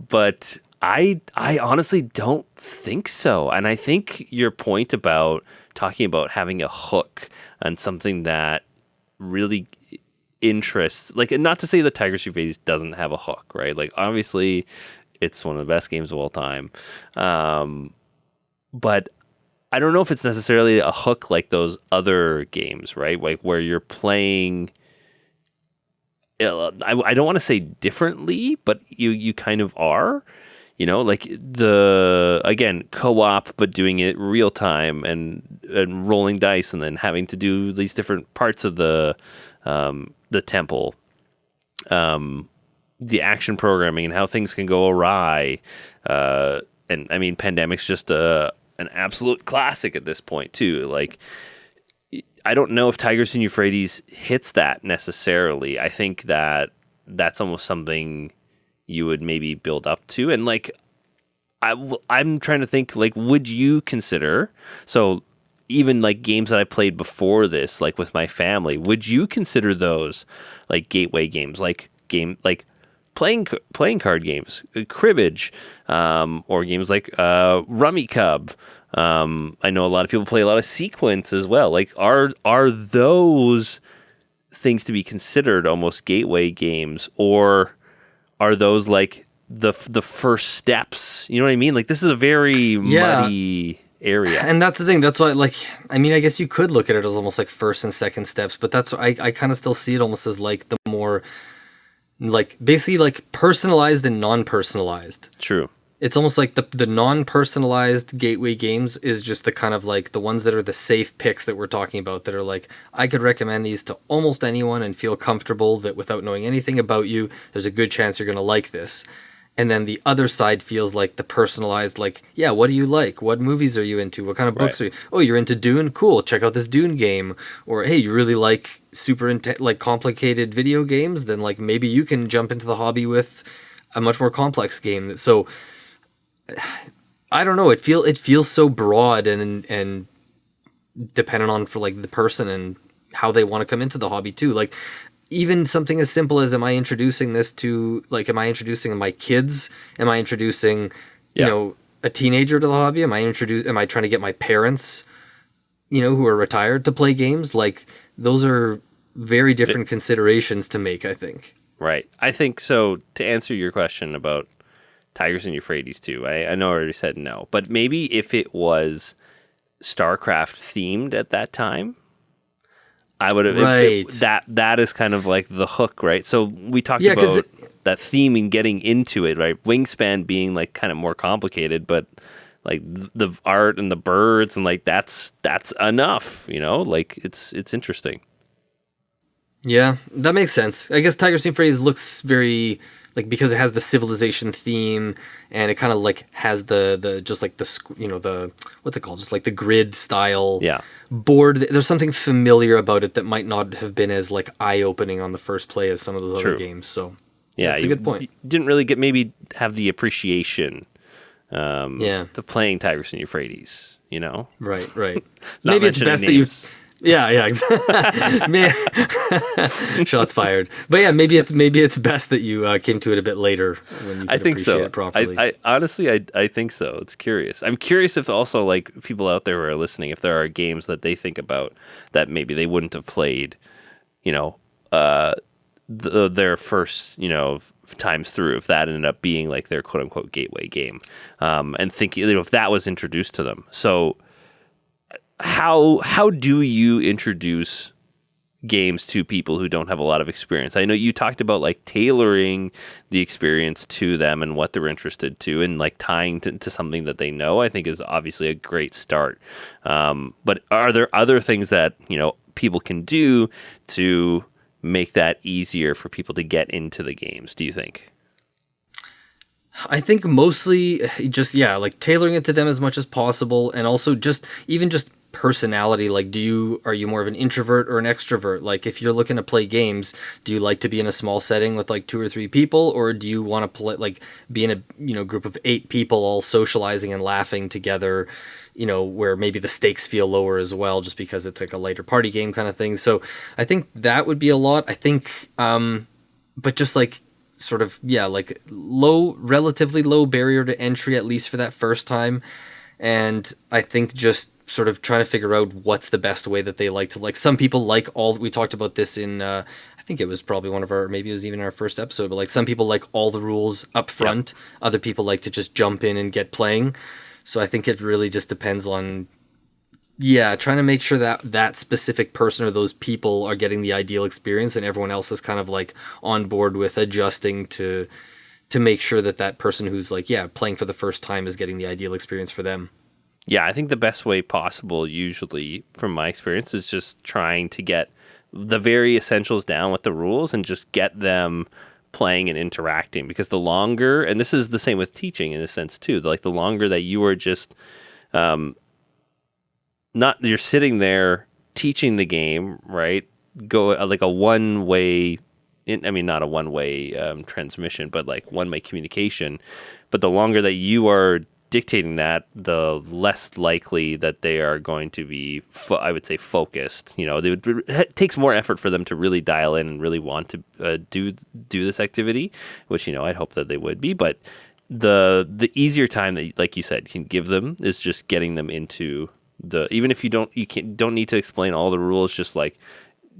But I honestly don't think so, and I think your point about talking about having a hook and something that really interests, like, not to say that Tigris Euphrates doesn't have a hook, right? Like, obviously, it's one of the best games of all time. But I don't know if it's necessarily a hook like those other games, right? Like where you're playing, I don't want to say differently, but you kind of are, you know, like again, co-op, but doing it real time and rolling dice and then having to do these different parts of the temple. The action programming and how things can go awry. And I mean, Pandemic's just an absolute classic at this point too. Like, I don't know if Tigris and Euphrates hits that necessarily. I think that's almost something you would maybe build up to. And like, I'm trying to think, like, would you consider, so even like games that I played before this, like with my family, would you consider those like gateway games, like playing card games, cribbage, or games like Rummy Cub? I know a lot of people play a lot of Sequence as well. Like, are those things to be considered almost gateway games, or are those like the first steps? You know what I mean? Like, this is a very muddy area. And that's the thing. That's why, like, I mean, I guess you could look at it as almost like first and second steps, but that's I kind of still see it almost as like the more, like, basically like personalized and non-personalized. True. It's almost like the non-personalized gateway games is just the kind of like the ones that are the safe picks that we're talking about, that are like, I could recommend these to almost anyone and feel comfortable that without knowing anything about you, there's a good chance you're going to like this. And then the other side feels like the personalized, like, yeah, what do you like? What movies are you into? What kind of books are you? Oh, you're into Dune? Cool. Check out this Dune game. Or, hey, you really like like complicated video games? Then like maybe you can jump into the hobby with a much more complex game. So I don't know. It feels so broad and dependent on for like the person and how they want to come into the hobby too. Like, even something as simple as, am I introducing this to, like, am I introducing my kids? Am I introducing, you know, a teenager to the hobby? Am I trying to get my parents, you know, who are retired to play games? Like, those are very different considerations to make, I think. Right. I think so. To answer your question about Tigers and Euphrates too, I know I already said no, but maybe if it was StarCraft themed at that time, I would have. Right. That is kind of like the hook, right? So we talked about that theme and getting into it, right? Wingspan being like kind of more complicated, but like the art and the birds and like that's enough, like it's interesting. Yeah, that makes sense. I guess Tigers and Euphrates looks very like, because it has the civilization theme and it kind of like has the just like the what's it called, just like the grid style board. There's something familiar about it that might not have been as like eye-opening on the first play as some of those other games. So that's a good point. You didn't really have the appreciation to playing Tigers and Euphrates, Right. Not maybe it's best names. that you Yeah, exactly. Shots fired. But yeah, maybe it's best that you came to it a bit later when you could appreciate it properly. I honestly, I think so. It's curious. I'm curious if also like people out there who are listening, if there are games that they think about that maybe they wouldn't have played, their first, times through, if that ended up being like their quote unquote gateway game, and thinking, if that was introduced to them. So how do you introduce games to people who don't have a lot of experience? I know you talked about like tailoring the experience to them and what they're interested to, and like tying to something that they know, I think is obviously a great start. But are there other things that, people can do to make that easier for people to get into the games, do you think? I think mostly just, like tailoring it to them as much as possible, and also just personality. Like, are you more of an introvert or an extrovert? Like, if you're looking to play games, do you like to be in a small setting with like 2 or 3 people, or do you want to play like be in a group of 8 people all socializing and laughing together, where maybe the stakes feel lower as well, just because it's like a lighter party game kind of thing. So I think that would be a lot. I think but just like sort of like relatively low barrier to entry, at least for that first time. And I think just sort of trying to figure out what's the best way that they like to, like, some people like we talked about this in, I think it was probably maybe it was even our first episode, but like some people like all the rules up front. Yep. Other people like to just jump in and get playing. So I think it really just depends on, trying to make sure that specific person or those people are getting the ideal experience, and everyone else is kind of like on board with adjusting to make sure that person who's like, playing for the first time is getting the ideal experience for them. Yeah, I think the best way possible, usually, from my experience, is just trying to get the very essentials down with the rules and just get them playing and interacting. Because the longer, and this is the same with teaching in a sense too, like the longer that you are just you're sitting there teaching the game, right? Go like a one-way, not a one-way transmission, but like one-way communication. But the longer that you are dictating that, the less likely that they are going to be, I would say, focused. It takes more effort for them to really dial in and really want to do this activity, which I'd hope that they would be. But the easier time that, like you said, can give them is just getting them into even if you don't need to explain all the rules, just like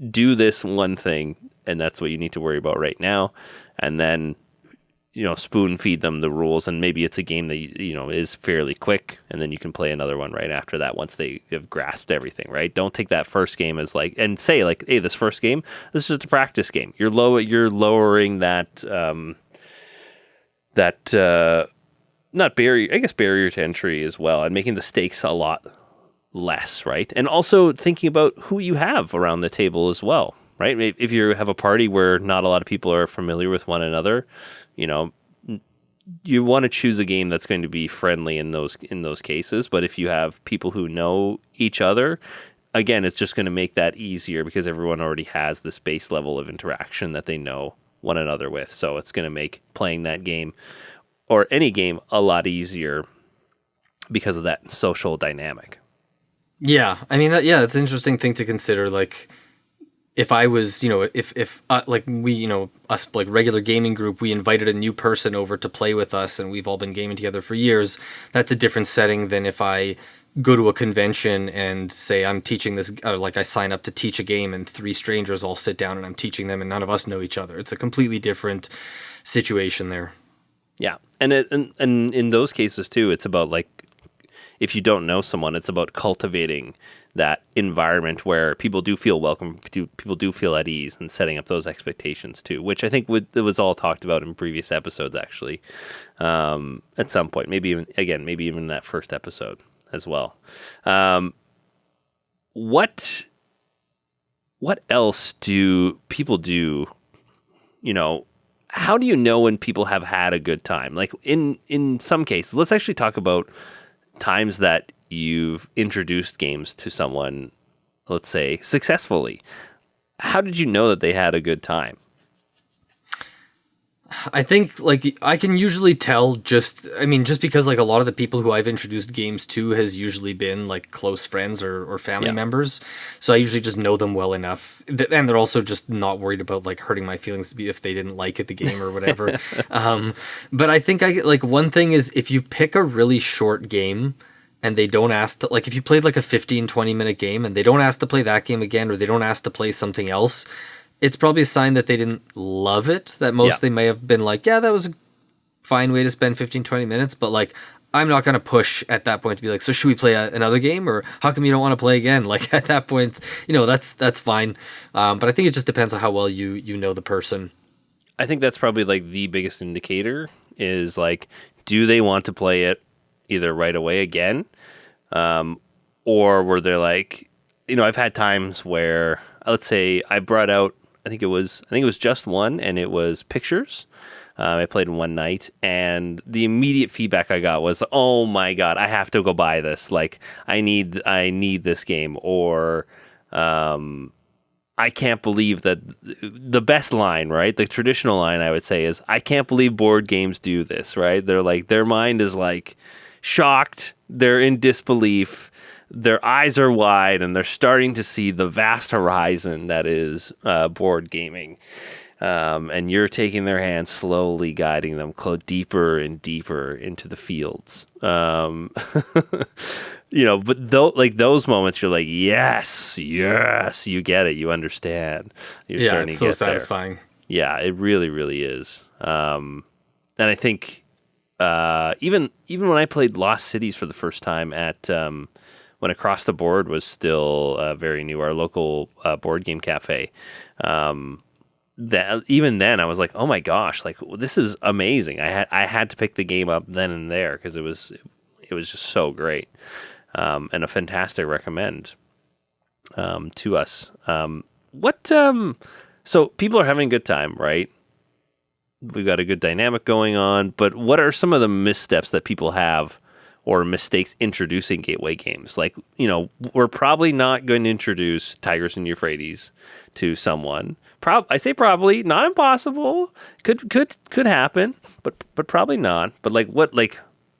do this one thing, and that's what you need to worry about right now, and then spoon feed them the rules, and maybe it's a game that is fairly quick, and then you can play another one right after that once they have grasped everything, right? Don't take that first game as like, and say like, hey, this first game, this is just a practice game. You're lowering that not barrier, I guess barrier to entry as well, and making the stakes a lot less, right? And also thinking about who you have around the table as well, right? If you have a party where not a lot of people are familiar with one another, you want to choose a game that's going to be friendly in those cases. But if you have people who know each other, again, it's just going to make that easier because everyone already has this base level of interaction that they know one another with. So it's going to make playing that game or any game a lot easier because of that social dynamic. Yeah, I mean, it's an interesting thing to consider. Like, if I was, if like we, us like regular gaming group, we invited a new person over to play with us, and we've all been gaming together for years, that's a different setting than if I go to a convention and say I'm teaching this, like I sign up to teach a game and 3 strangers all sit down and I'm teaching them and none of us know each other. It's a completely different situation there. Yeah, and in those cases too, it's about like if you don't know someone, it's about cultivating that environment where people do feel welcome, people do feel at ease, and setting up those expectations too, which I think it was all talked about in previous episodes actually, at some point, maybe even that first episode as well. What else do people do? How do you know when people have had a good time? Like in some cases, let's actually talk about times that you've introduced games to someone, let's say, successfully. How did you know that they had a good time? I think like I can usually tell just because like a lot of the people who I've introduced games to has usually been like close friends or family members. So I usually just know them well enough. And they're also just not worried about like hurting my feelings if they didn't like it, the game or whatever. But I think one thing is if you pick a really short game and they don't ask to, like if you played like a 15-20 minute game and they don't ask to play that game again or they don't ask to play something else, it's probably a sign that they didn't love it, that they may have been like, yeah, that was a fine way to spend 15-20 minutes, but like I'm not going to push at that point to be like, so should we play another game, or how come you don't want to play again? Like at that point, that's fine. But I think it just depends on how well you know the person. I think that's probably like the biggest indicator is like, do they want to play it either right away again, or were they like, I've had times where, let's say I brought out, I think it was just one, and it was Pictures. I played in one night, and the immediate feedback I got was, "Oh my god, I have to go buy this! Like, I need this game." Or, I can't believe that the best line, right? The traditional line I would say is, "I can't believe board games do this." Right? They're like, their mind is like shocked. They're in disbelief. Their eyes are wide and they're starting to see the vast horizon that is board gaming. And you're taking their hands, slowly guiding them deeper and deeper into the fields. But those moments, you're like, yes, you get it, you understand. You're starting it's to get so satisfying. There. Yeah, it really, really is. And I think even when I played Lost Cities for the first time at when Across the Board was still very new, our local board game cafe. That even then I was like, oh my gosh, like this is amazing. I had to pick the game up then and there because it was just so great, and a fantastic recommend to us. So people are having a good time, right? We've got a good dynamic going on, but what are some of the missteps that people have or mistakes introducing gateway games? Like, we're probably not going to introduce Tigers and Euphrates to someone. I say probably, not impossible. Could happen, but probably not. But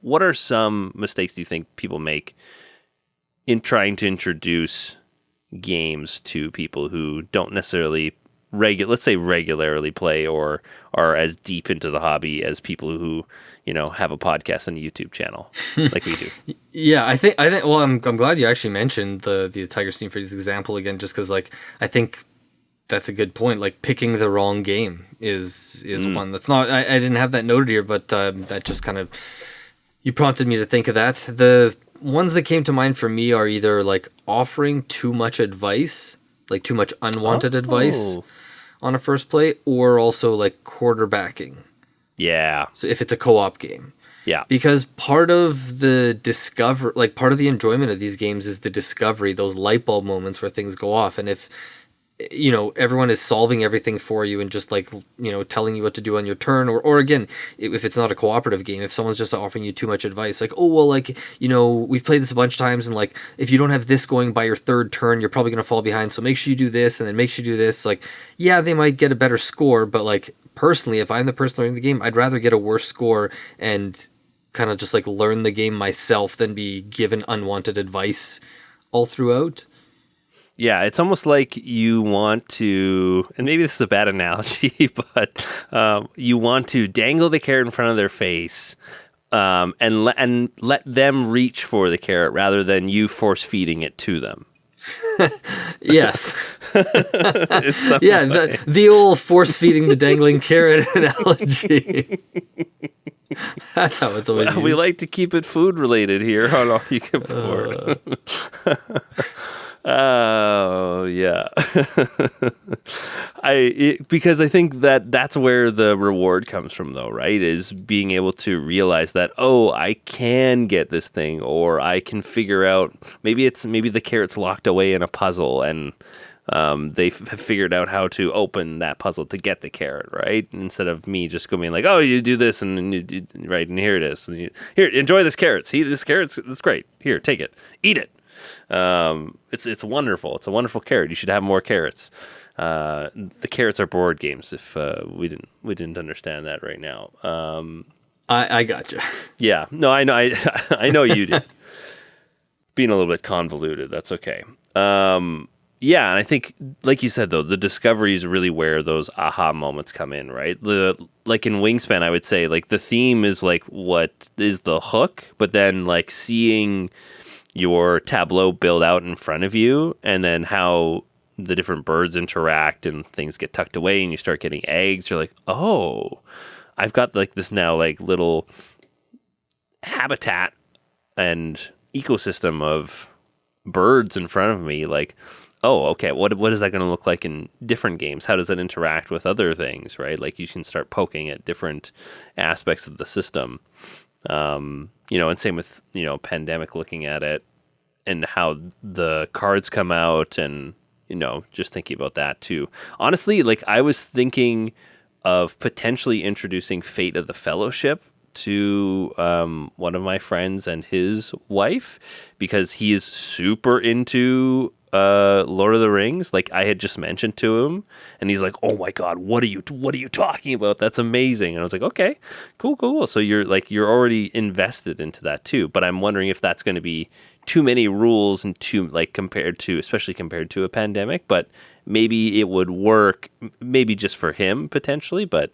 what are some mistakes do you think people make in trying to introduce games to people who don't necessarily regularly play or are as deep into the hobby as people who have a podcast and a YouTube channel like we do? Yeah, I think. Well, I'm glad you actually mentioned the Tigers and Euphrates example again, just because I think that's a good point. Like picking the wrong game is one that's not. I didn't have that noted here, but that just kind of you prompted me to think of that. The ones that came to mind for me are either like offering too much advice, like too much unwanted advice on a first play, or also like quarterbacking. Yeah. So if it's a co-op game. Yeah. Because part of the part of the enjoyment of these games is the discovery, those light bulb moments where things go off. And if everyone is solving everything for you and just like, telling you what to do on your turn, or again, if it's not a cooperative game, if someone's just offering you too much advice, like, oh, well, like, we've played this a bunch of times and like, if you don't have this going by your third turn, you're probably going to fall behind. So make sure you do this and then make sure you do this. Like, yeah, they might get a better score, but like personally, if I'm the person learning the game, I'd rather get a worse score and kind of just like learn the game myself than be given unwanted advice all throughout. Yeah, it's almost like you want to, and maybe this is a bad analogy, but you want to dangle the carrot in front of their face and let them reach for the carrot rather than you force feeding it to them. Yes. Yeah, the old force feeding the dangling carrot analogy. That's how it's always used. We like to keep it food related here on All You Can Board. Oh yeah, because I think that's where the reward comes from, though, right? Is being able to realize that, oh, I can get this thing, or I can figure out maybe the carrot's locked away in a puzzle, and they have figured out how to open that puzzle to get the carrot, right? Instead of me just going like, oh, you do this, and right, and here it is. And here, enjoy this carrot. See, this carrot's it's great. Here, take it, eat it. It's wonderful. It's a wonderful carrot. You should have more carrots. The carrots are board games. If we didn't understand that right now. I gotcha. Yeah. No, I know. I know you did. Being a little bit convoluted. That's okay. Yeah, and I think, like you said, though, the discovery is really where those aha moments come in, right? Like in Wingspan, I would say, like, the theme is like what is the hook, but then like seeing your tableau build out in front of you, and then how the different birds interact and things get tucked away and you start getting eggs. You're like, oh, I've got like this now like little habitat and ecosystem of birds in front of me. Like, oh, okay, what is that going to look like in different games? How does that interact with other things, right? Like you can start poking at different aspects of the system. And same with, Pandemic, looking at it and how the cards come out, and, just thinking about that too. Honestly, like I was thinking of potentially introducing Fate of the Fellowship to one of my friends and his wife, because he is super into Lord of the Rings. Like I had just mentioned to him, and he's like, "Oh my God, what are you talking about? That's amazing!" And I was like, "Okay, cool." So you're already invested into that too. But I'm wondering if that's going to be too many rules and especially compared to a Pandemic. But maybe it would work, maybe just for him potentially. But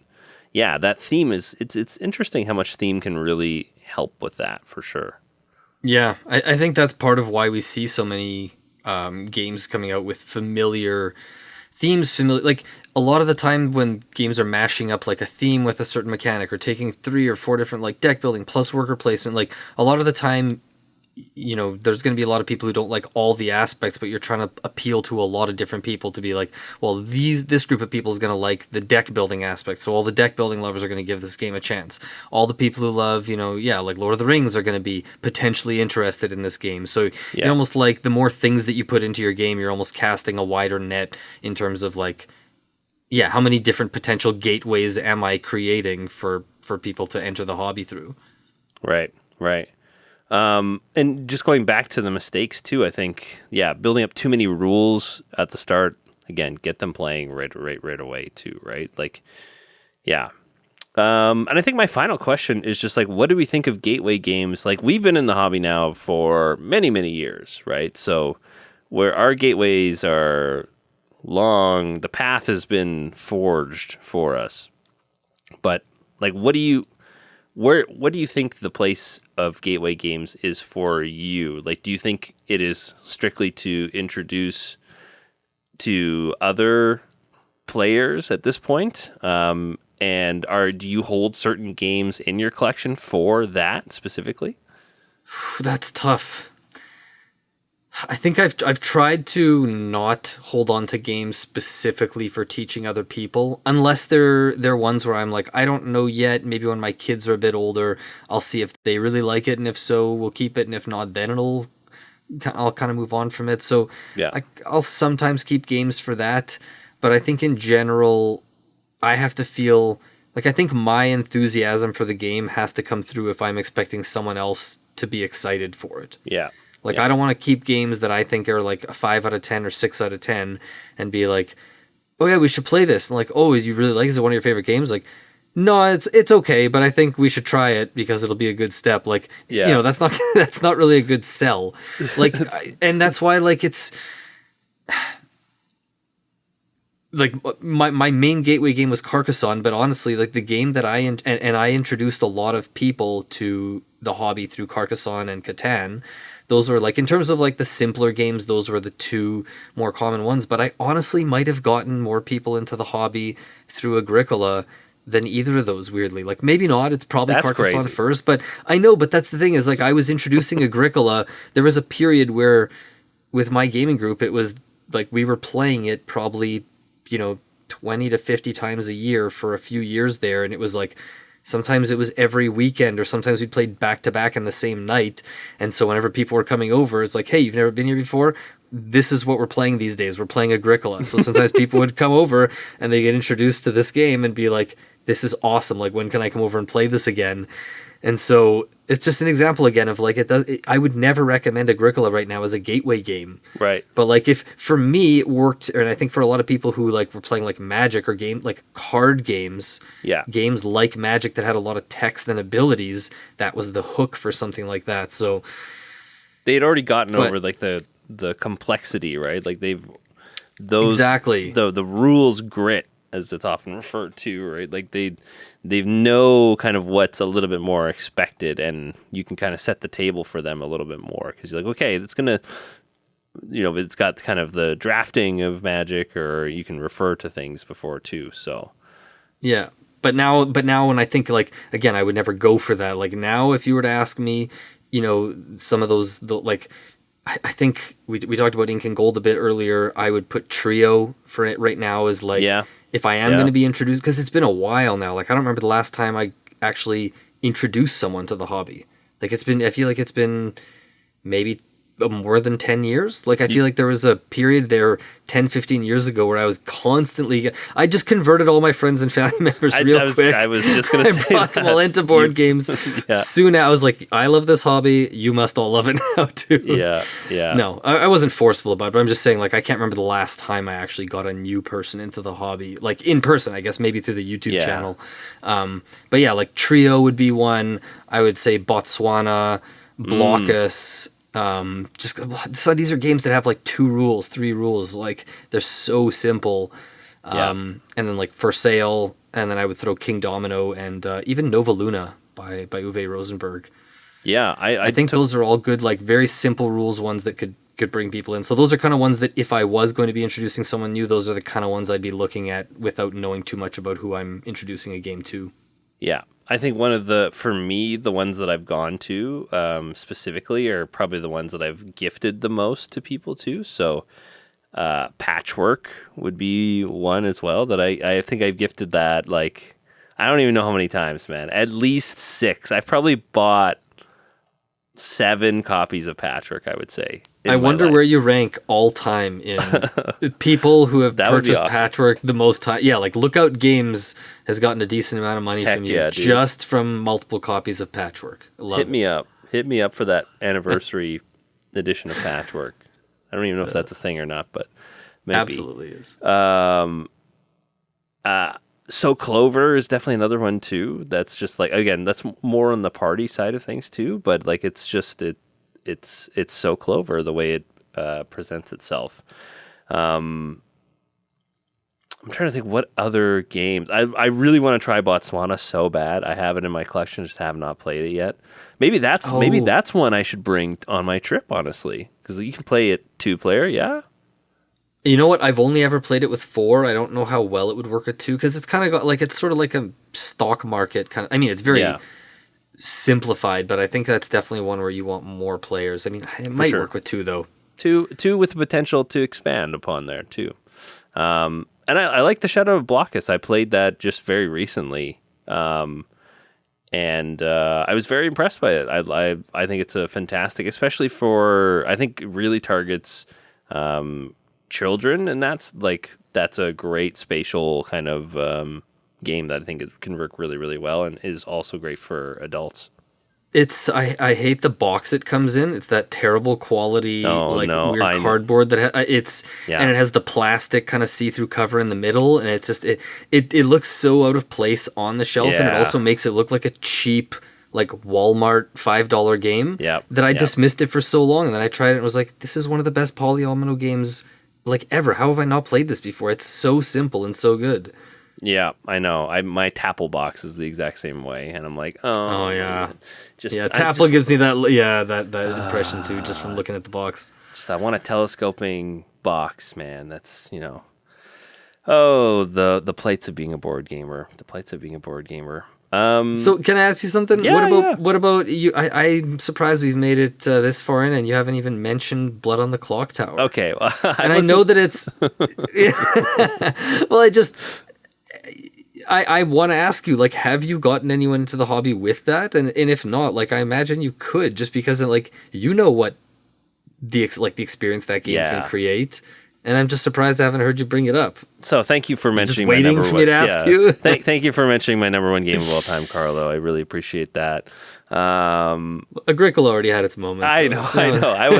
yeah, that theme it's interesting how much theme can really help with that for sure. Yeah, I think that's part of why we see so many games coming out with familiar themes. Like a lot of the time when games are mashing up like a theme with a certain mechanic, or taking 3 or 4 different like deck building plus worker placement, like a lot of the time, there's going to be a lot of people who don't like all the aspects, but you're trying to appeal to a lot of different people to be like, well, this group of people is going to like the deck building aspect, so all the deck building lovers are going to give this game a chance. All the people who love, like Lord of the Rings are going to be potentially interested in this game. So you almost like the more things that you put into your game, you're almost casting a wider net in terms of like, how many different potential gateways am I creating for people to enter the hobby through? Right. And just going back to the mistakes too, I think, building up too many rules at the start, again, get them playing right away too, right? Like, and I think my final question is just like, what do we think of gateway games? Like, we've been in the hobby now for many, many years, right? So where our gateways are long, the path has been forged for us. But like, what do you think the place of gateway games is for you? Like, do you think it is strictly to introduce to other players at this point? Do you hold certain games in your collection for that specifically? That's tough. I think I've tried to not hold on to games specifically for teaching other people, unless they're ones where I'm like, I don't know yet. Maybe when my kids are a bit older, I'll see if they really like it, and if so, we'll keep it, and if not, then I'll kind of move on from it. So I'll sometimes keep games for that, but I think in general, I have to feel like, I think my enthusiasm for the game has to come through if I'm expecting someone else to be excited for it. I don't want to keep games that I think are like a 5 out of 10 or 6 out of 10 and be like, oh yeah, we should play this. And like, oh, you really like, is it one of your favorite games? Like, no, it's okay, but I think we should try it because it'll be a good step. Like, that's not really a good sell. Like, and that's why, like, like my main gateway game was Carcassonne, but honestly, like the game that I introduced a lot of people to the hobby through Carcassonne and Catan. Those were like, in terms of like the simpler games, those were the two more common ones. But I honestly might have gotten more people into the hobby through Agricola than either of those, weirdly. Like, maybe not. It's probably That's Carcassonne crazy. first. But I know, but that's the thing is, like, I was introducing Agricola. There was a period where with my gaming group, it was like we were playing it probably, 20 to 50 times a year for a few years there. And it was like, sometimes it was every weekend, or sometimes we played back to back in the same night. And so whenever people were coming over, it's like, hey, you've never been here before? This is what we're playing these days. We're playing Agricola. So sometimes people would come over and they get introduced to this game and be like, this is awesome. Like, when can I come over and play this again? And so it's just an example again of like, I would never recommend Agricola right now as a gateway game. Right. But like, if for me it worked, and I think for a lot of people who like were playing like Magic or like card games, Yeah. games like Magic that had a lot of text and abilities, that was the hook for something like that. So They'd already gotten over like the complexity, right? Like exactly the rules grit, as it's often referred to, right? Like they know kind of what's a little bit more expected, and you can kind of set the table for them a little bit more, because you're like, okay, it's gonna, it's got kind of the drafting of Magic, or you can refer to things before too. So yeah. But now when I think, like, again, I would never go for that. Like, now if you were to ask me, some of those, like, I think we talked about Ink and Gold a bit earlier. I would put Trio for it right now as like, if I am going to be introduced, because it's been a while now. Like, I don't remember the last time I actually introduced someone to the hobby. Like, I feel like it's been maybe more than 10 years. Like, I feel like there was a period there 10, 15 years ago where I was constantly, I just converted all my friends and family members quick. I was just going to say brought them all into board games. Soon I was like, I love this hobby. You must all love it now too. Yeah. No, I wasn't forceful about it, but I'm just saying, like, I can't remember the last time I actually got a new person into the hobby, like in person, I guess, maybe through the YouTube channel. But yeah, like Trio would be one. I would say Botswana, Blockus, so these are games that have like 2 rules, 3 rules, like they're so simple. And then like For Sale, and then I would throw King Domino, and even Nova Luna by Uwe Rosenberg. Yeah, I think those are all good, like very simple rules ones that could bring people in. So those are kind of ones that if I was going to be introducing someone new, those are the kind of ones I'd be looking at without knowing too much about who I'm introducing a game to. Yeah. I think for me, the ones that I've gone to specifically are probably the ones that I've gifted the most to people too. So Patchwork would be one as well that I think I've gifted that, like, I don't even know how many times, man. At least 6. I've probably bought 7 copies of Patchwork, I would say. I wonder where you rank all time in people who have purchased awesome. Patchwork the most time. Yeah, like Lookout Games has gotten a decent amount of money from you just from multiple copies of Patchwork. Hit me up for that anniversary edition of Patchwork. I don't even know if that's a thing or not, but maybe. Absolutely is. So Clover is definitely another one too. That's just like, again, that's more on the party side of things too, but like it's just it's So Clover, the way it presents itself. I'm trying to think what other games. I really want to try Botswana so bad. I have it in my collection, just have not played it yet. Maybe that's one I should bring on my trip, honestly, because you can play it 2-player. Yeah. You know what? I've only ever played it with 4. I don't know how well it would work with 2, because it's kind of got like, it's sort of like a stock market kind of. I mean, it's very simplified, but I think that's definitely one where you want more players. I mean, it might work with 2 though. 2 with the potential to expand upon there too. And I like the Shadow of Blockus. I played that just very recently, and I was very impressed by it. I think it's a fantastic, especially for, I think it really targets children, and that's a great spatial kind of game that I think it can work really, really well, and is also great for adults. I hate the box it comes in. It's that terrible quality, weird cardboard that and it has the plastic kind of see-through cover in the middle, and it's just it looks so out of place on the shelf, and it also makes it look like a cheap, like Walmart $5 game. That I dismissed it for so long, and then I tried it and was like, this is one of the best polyomino games like ever. How have I not played this before? It's so simple and so good. Yeah, I know. My Tapple box is the exact same way, and I'm like, Oh yeah, just yeah. I Tapple just, gives me that impression too, just from looking at the box. I want a telescoping box, man. That's Oh, the plights of being a board gamer. The plights of being a board gamer. So can I ask you something? Yeah, What about you? I'm surprised we've made it this far in, and you haven't even mentioned Blood on the Clock Tower. Okay, well, I know that it's. Well, I want to ask you, like, have you gotten anyone into the hobby with that? And if not, like, I imagine you could, just because like what the experience that game can create. And I'm just surprised I haven't heard you bring it up. So thank you for mentioning just waiting my number for one. me to ask you. Thank you for mentioning my number one game of all time, Carlo. I really appreciate that. Agricola already had its moments. I know. I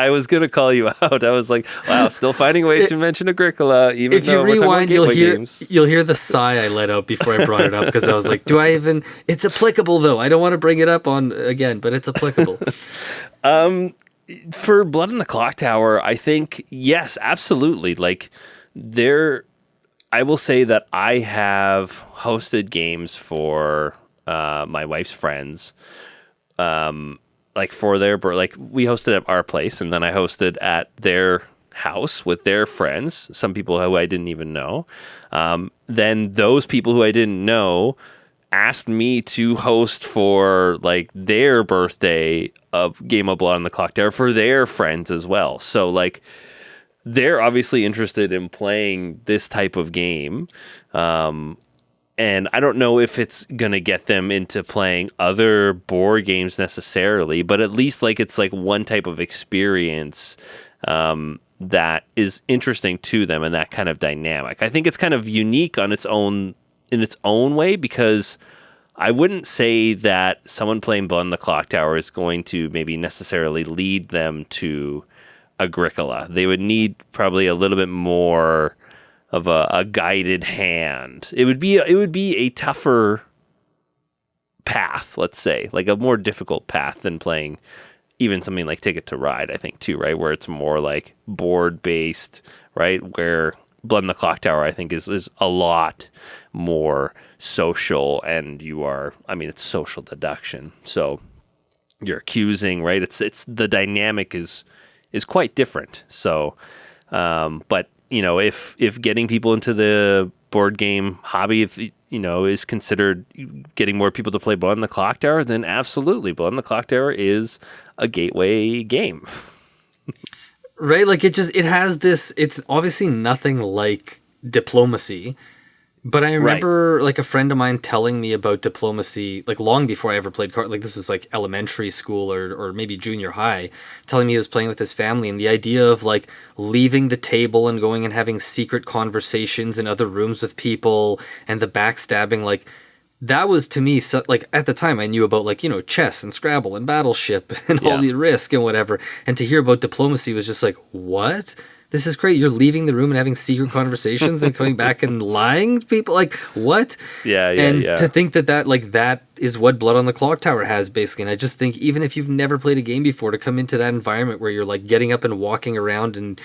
was gonna call you out. I was like, wow, still finding a way to mention Agricola, even if though you rewind, we're talking about games. you'll hear the sigh I let out before I brought it up, because I was like, do I even? It's applicable though. I don't want to bring it up on again, but it's applicable. For Blood on the Clock Tower, I think, yes, absolutely. Like, I will say that I have hosted games for my wife's friends, like for we hosted at our place, and then I hosted at their house with their friends, some people who I didn't even know. Then those people who I didn't know asked me to host for like their birthday of Game of Blood on the Clock Tower for their friends as well. So like they're obviously interested in playing this type of game. And I don't know if it's going to get them into playing other board games necessarily, but at least like it's like one type of experience that is interesting to them, and that kind of dynamic. I think it's kind of unique on its own in its own way, because I wouldn't say that someone playing Blood on the Clock Tower is going to maybe necessarily lead them to Agricola. They would need probably a little bit more of a guided hand. It would be a tougher path, let's say, like a more difficult path than playing even something like Ticket to Ride, I think too, right? Where it's more like board based, right? Where Blood on the Clock Tower, I think, is a lot more social, and it's social deduction. So you're accusing, right? It's the dynamic is quite different. So, but if getting people into the board game hobby, is considered getting more people to play Blood on the Clock Tower, then absolutely, Blood on the Clock Tower is a gateway game. Right? Like it has this, it's obviously nothing like Diplomacy, but I remember like a friend of mine telling me about Diplomacy, like long before I ever played card, like this was like elementary school or maybe junior high, telling me he was playing with his family, and the idea of like leaving the table and going and having secret conversations in other rooms with people, and the backstabbing, like that was to me, so, like at the time I knew about like, chess and Scrabble and Battleship and all the Risk and whatever. And to hear about Diplomacy was just like, what? This is great. You're leaving the room and having secret conversations and coming back and lying to people. Like, what? And to think that is what Blood on the Clock Tower has, basically. And I just think even if you've never played a game before, to come into that environment where you're like getting up and walking around and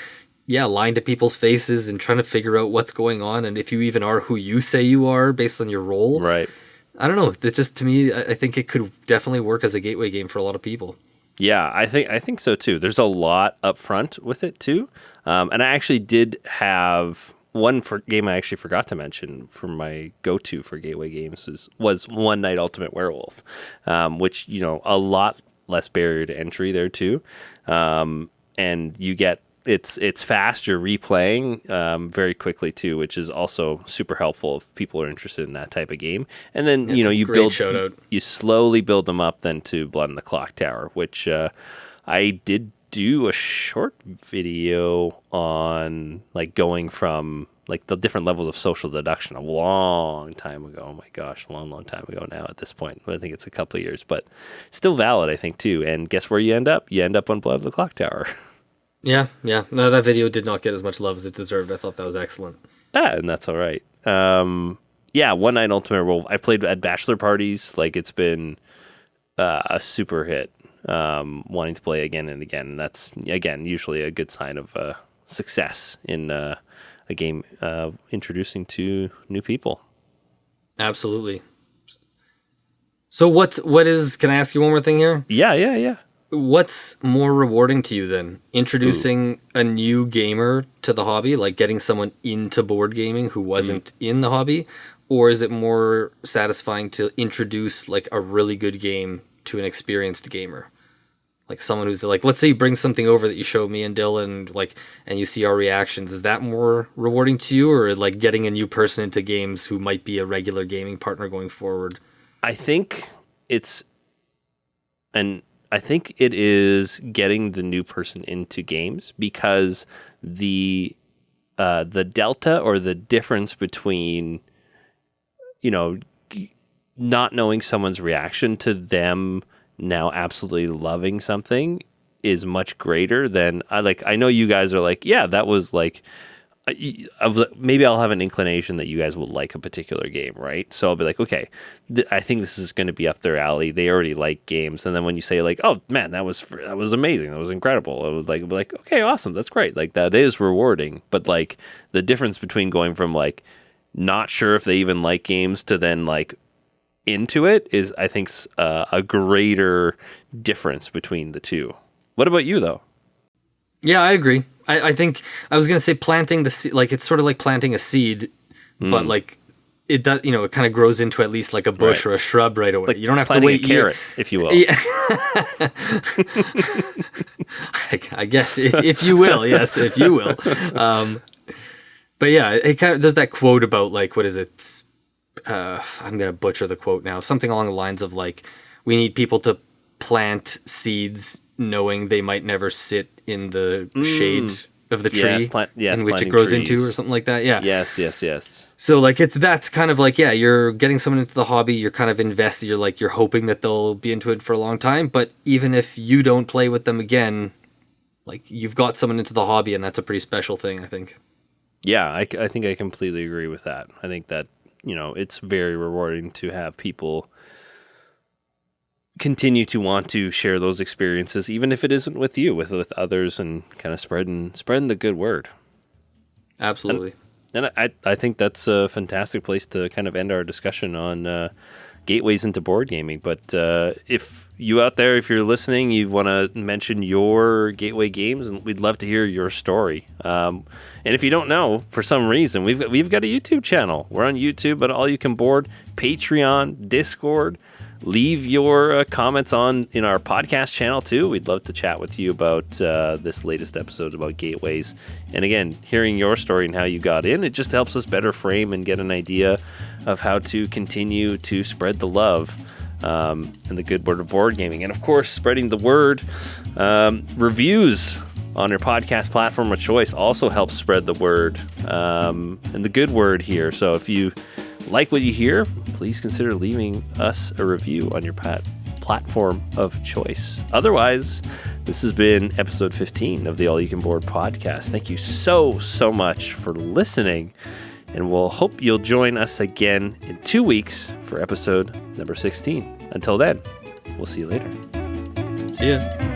lying to people's faces and trying to figure out what's going on, and if you even are who you say you are based on your role. Right. I don't know. It's just, to me, I think it could definitely work as a gateway game for a lot of people. Yeah, I think so too. There's a lot up front with it too. And I actually did have one game I actually forgot to mention for my go-to for gateway games was One Night Ultimate Werewolf, which, a lot less barrier to entry there too. And you get it's fast. You're replaying very quickly too, which is also super helpful if people are interested in that type of game. And then you slowly build them up then to Blood on the Clock Tower, which I did do a short video on, like going from like the different levels of social deduction a long time ago. Oh my gosh, a long time ago now at this point. I think it's a couple of years, but still valid, I think too. And guess where you end up? You end up on Blood on the Clock Tower. Yeah. No, that video did not get as much love as it deserved. I thought that was excellent. And that's all right. One Night Ultimate Werewolf, I played at bachelor parties. Like, it's been a super hit. Wanting to play again and again. And that's, again, usually a good sign of success in a game introducing to new people. Absolutely. So what is, can I ask you one more thing here? Yeah. What's more rewarding to you then? Introducing a new gamer to the hobby, like getting someone into board gaming who wasn't in the hobby? Or is it more satisfying to introduce like a really good game to an experienced gamer? Like someone who's like, let's say you bring something over that you show me and Dylan, like, and you see our reactions. Is that more rewarding to you, or like getting a new person into games who might be a regular gaming partner going forward? I think it is getting the new person into games, because the delta or the difference between, not knowing someone's reaction to them now absolutely loving something is much greater than I know you guys are like, yeah, that was like, maybe I'll have an inclination that you guys will like a particular game, right? So I'll be like, okay, I think this is going to be up their alley. They already like games. And then when you say like, oh man, that was amazing, that was incredible, I would be like, okay, awesome, that's great. Like that is rewarding. But like the difference between going from like not sure if they even like games to then like into it is, I think, a greater difference between the two. What about you though? Yeah, I agree. I think I was going to say planting the seed, like it's sort of like planting a seed, but like it does, it kind of grows into at least like a bush or a shrub right away. Like you don't have to wait a carrot, if you will. Yeah. I guess if you will, yes, if you will. But yeah, it kind of, there's that quote about like, what is it? I'm going to butcher the quote now. Something along the lines of like, we need people to plant seeds knowing they might never sit in the shade of the tree in which it grows into, or something like that. Yeah. Yes. So like that's kind of like, yeah, you're getting someone into the hobby, you're kind of invested, you're hoping that they'll be into it for a long time, but even if you don't play with them again, like you've got someone into the hobby, and that's a pretty special thing, I think. Yeah, I think I completely agree with that. I think that, it's very rewarding to have people continue to want to share those experiences, even if it isn't with you, with others, and kind of spreading the good word. Absolutely. And I think that's a fantastic place to kind of end our discussion on gateways into board gaming. But if you out there, if you're listening, you want to mention your gateway games, and we'd love to hear your story. And if you don't know, for some reason, we've got a YouTube channel. We're on YouTube, but all you can board, Patreon, Discord. Leave your comments in our podcast channel too. We'd love to chat with you about this latest episode about gateways. And again, hearing your story and how you got in, it just helps us better frame and get an idea of how to continue to spread the love and the good word of board gaming. And of course, spreading the word. Reviews on your podcast platform of choice also helps spread the word and the good word here. So if you like what you hear, please consider leaving us a review on your platform of choice. Otherwise, this has been episode 15 of the All You Can Board podcast. Thank you so much for listening, and we'll hope you'll join us again in 2 weeks for episode number 16. Until then, we'll see you later. See ya.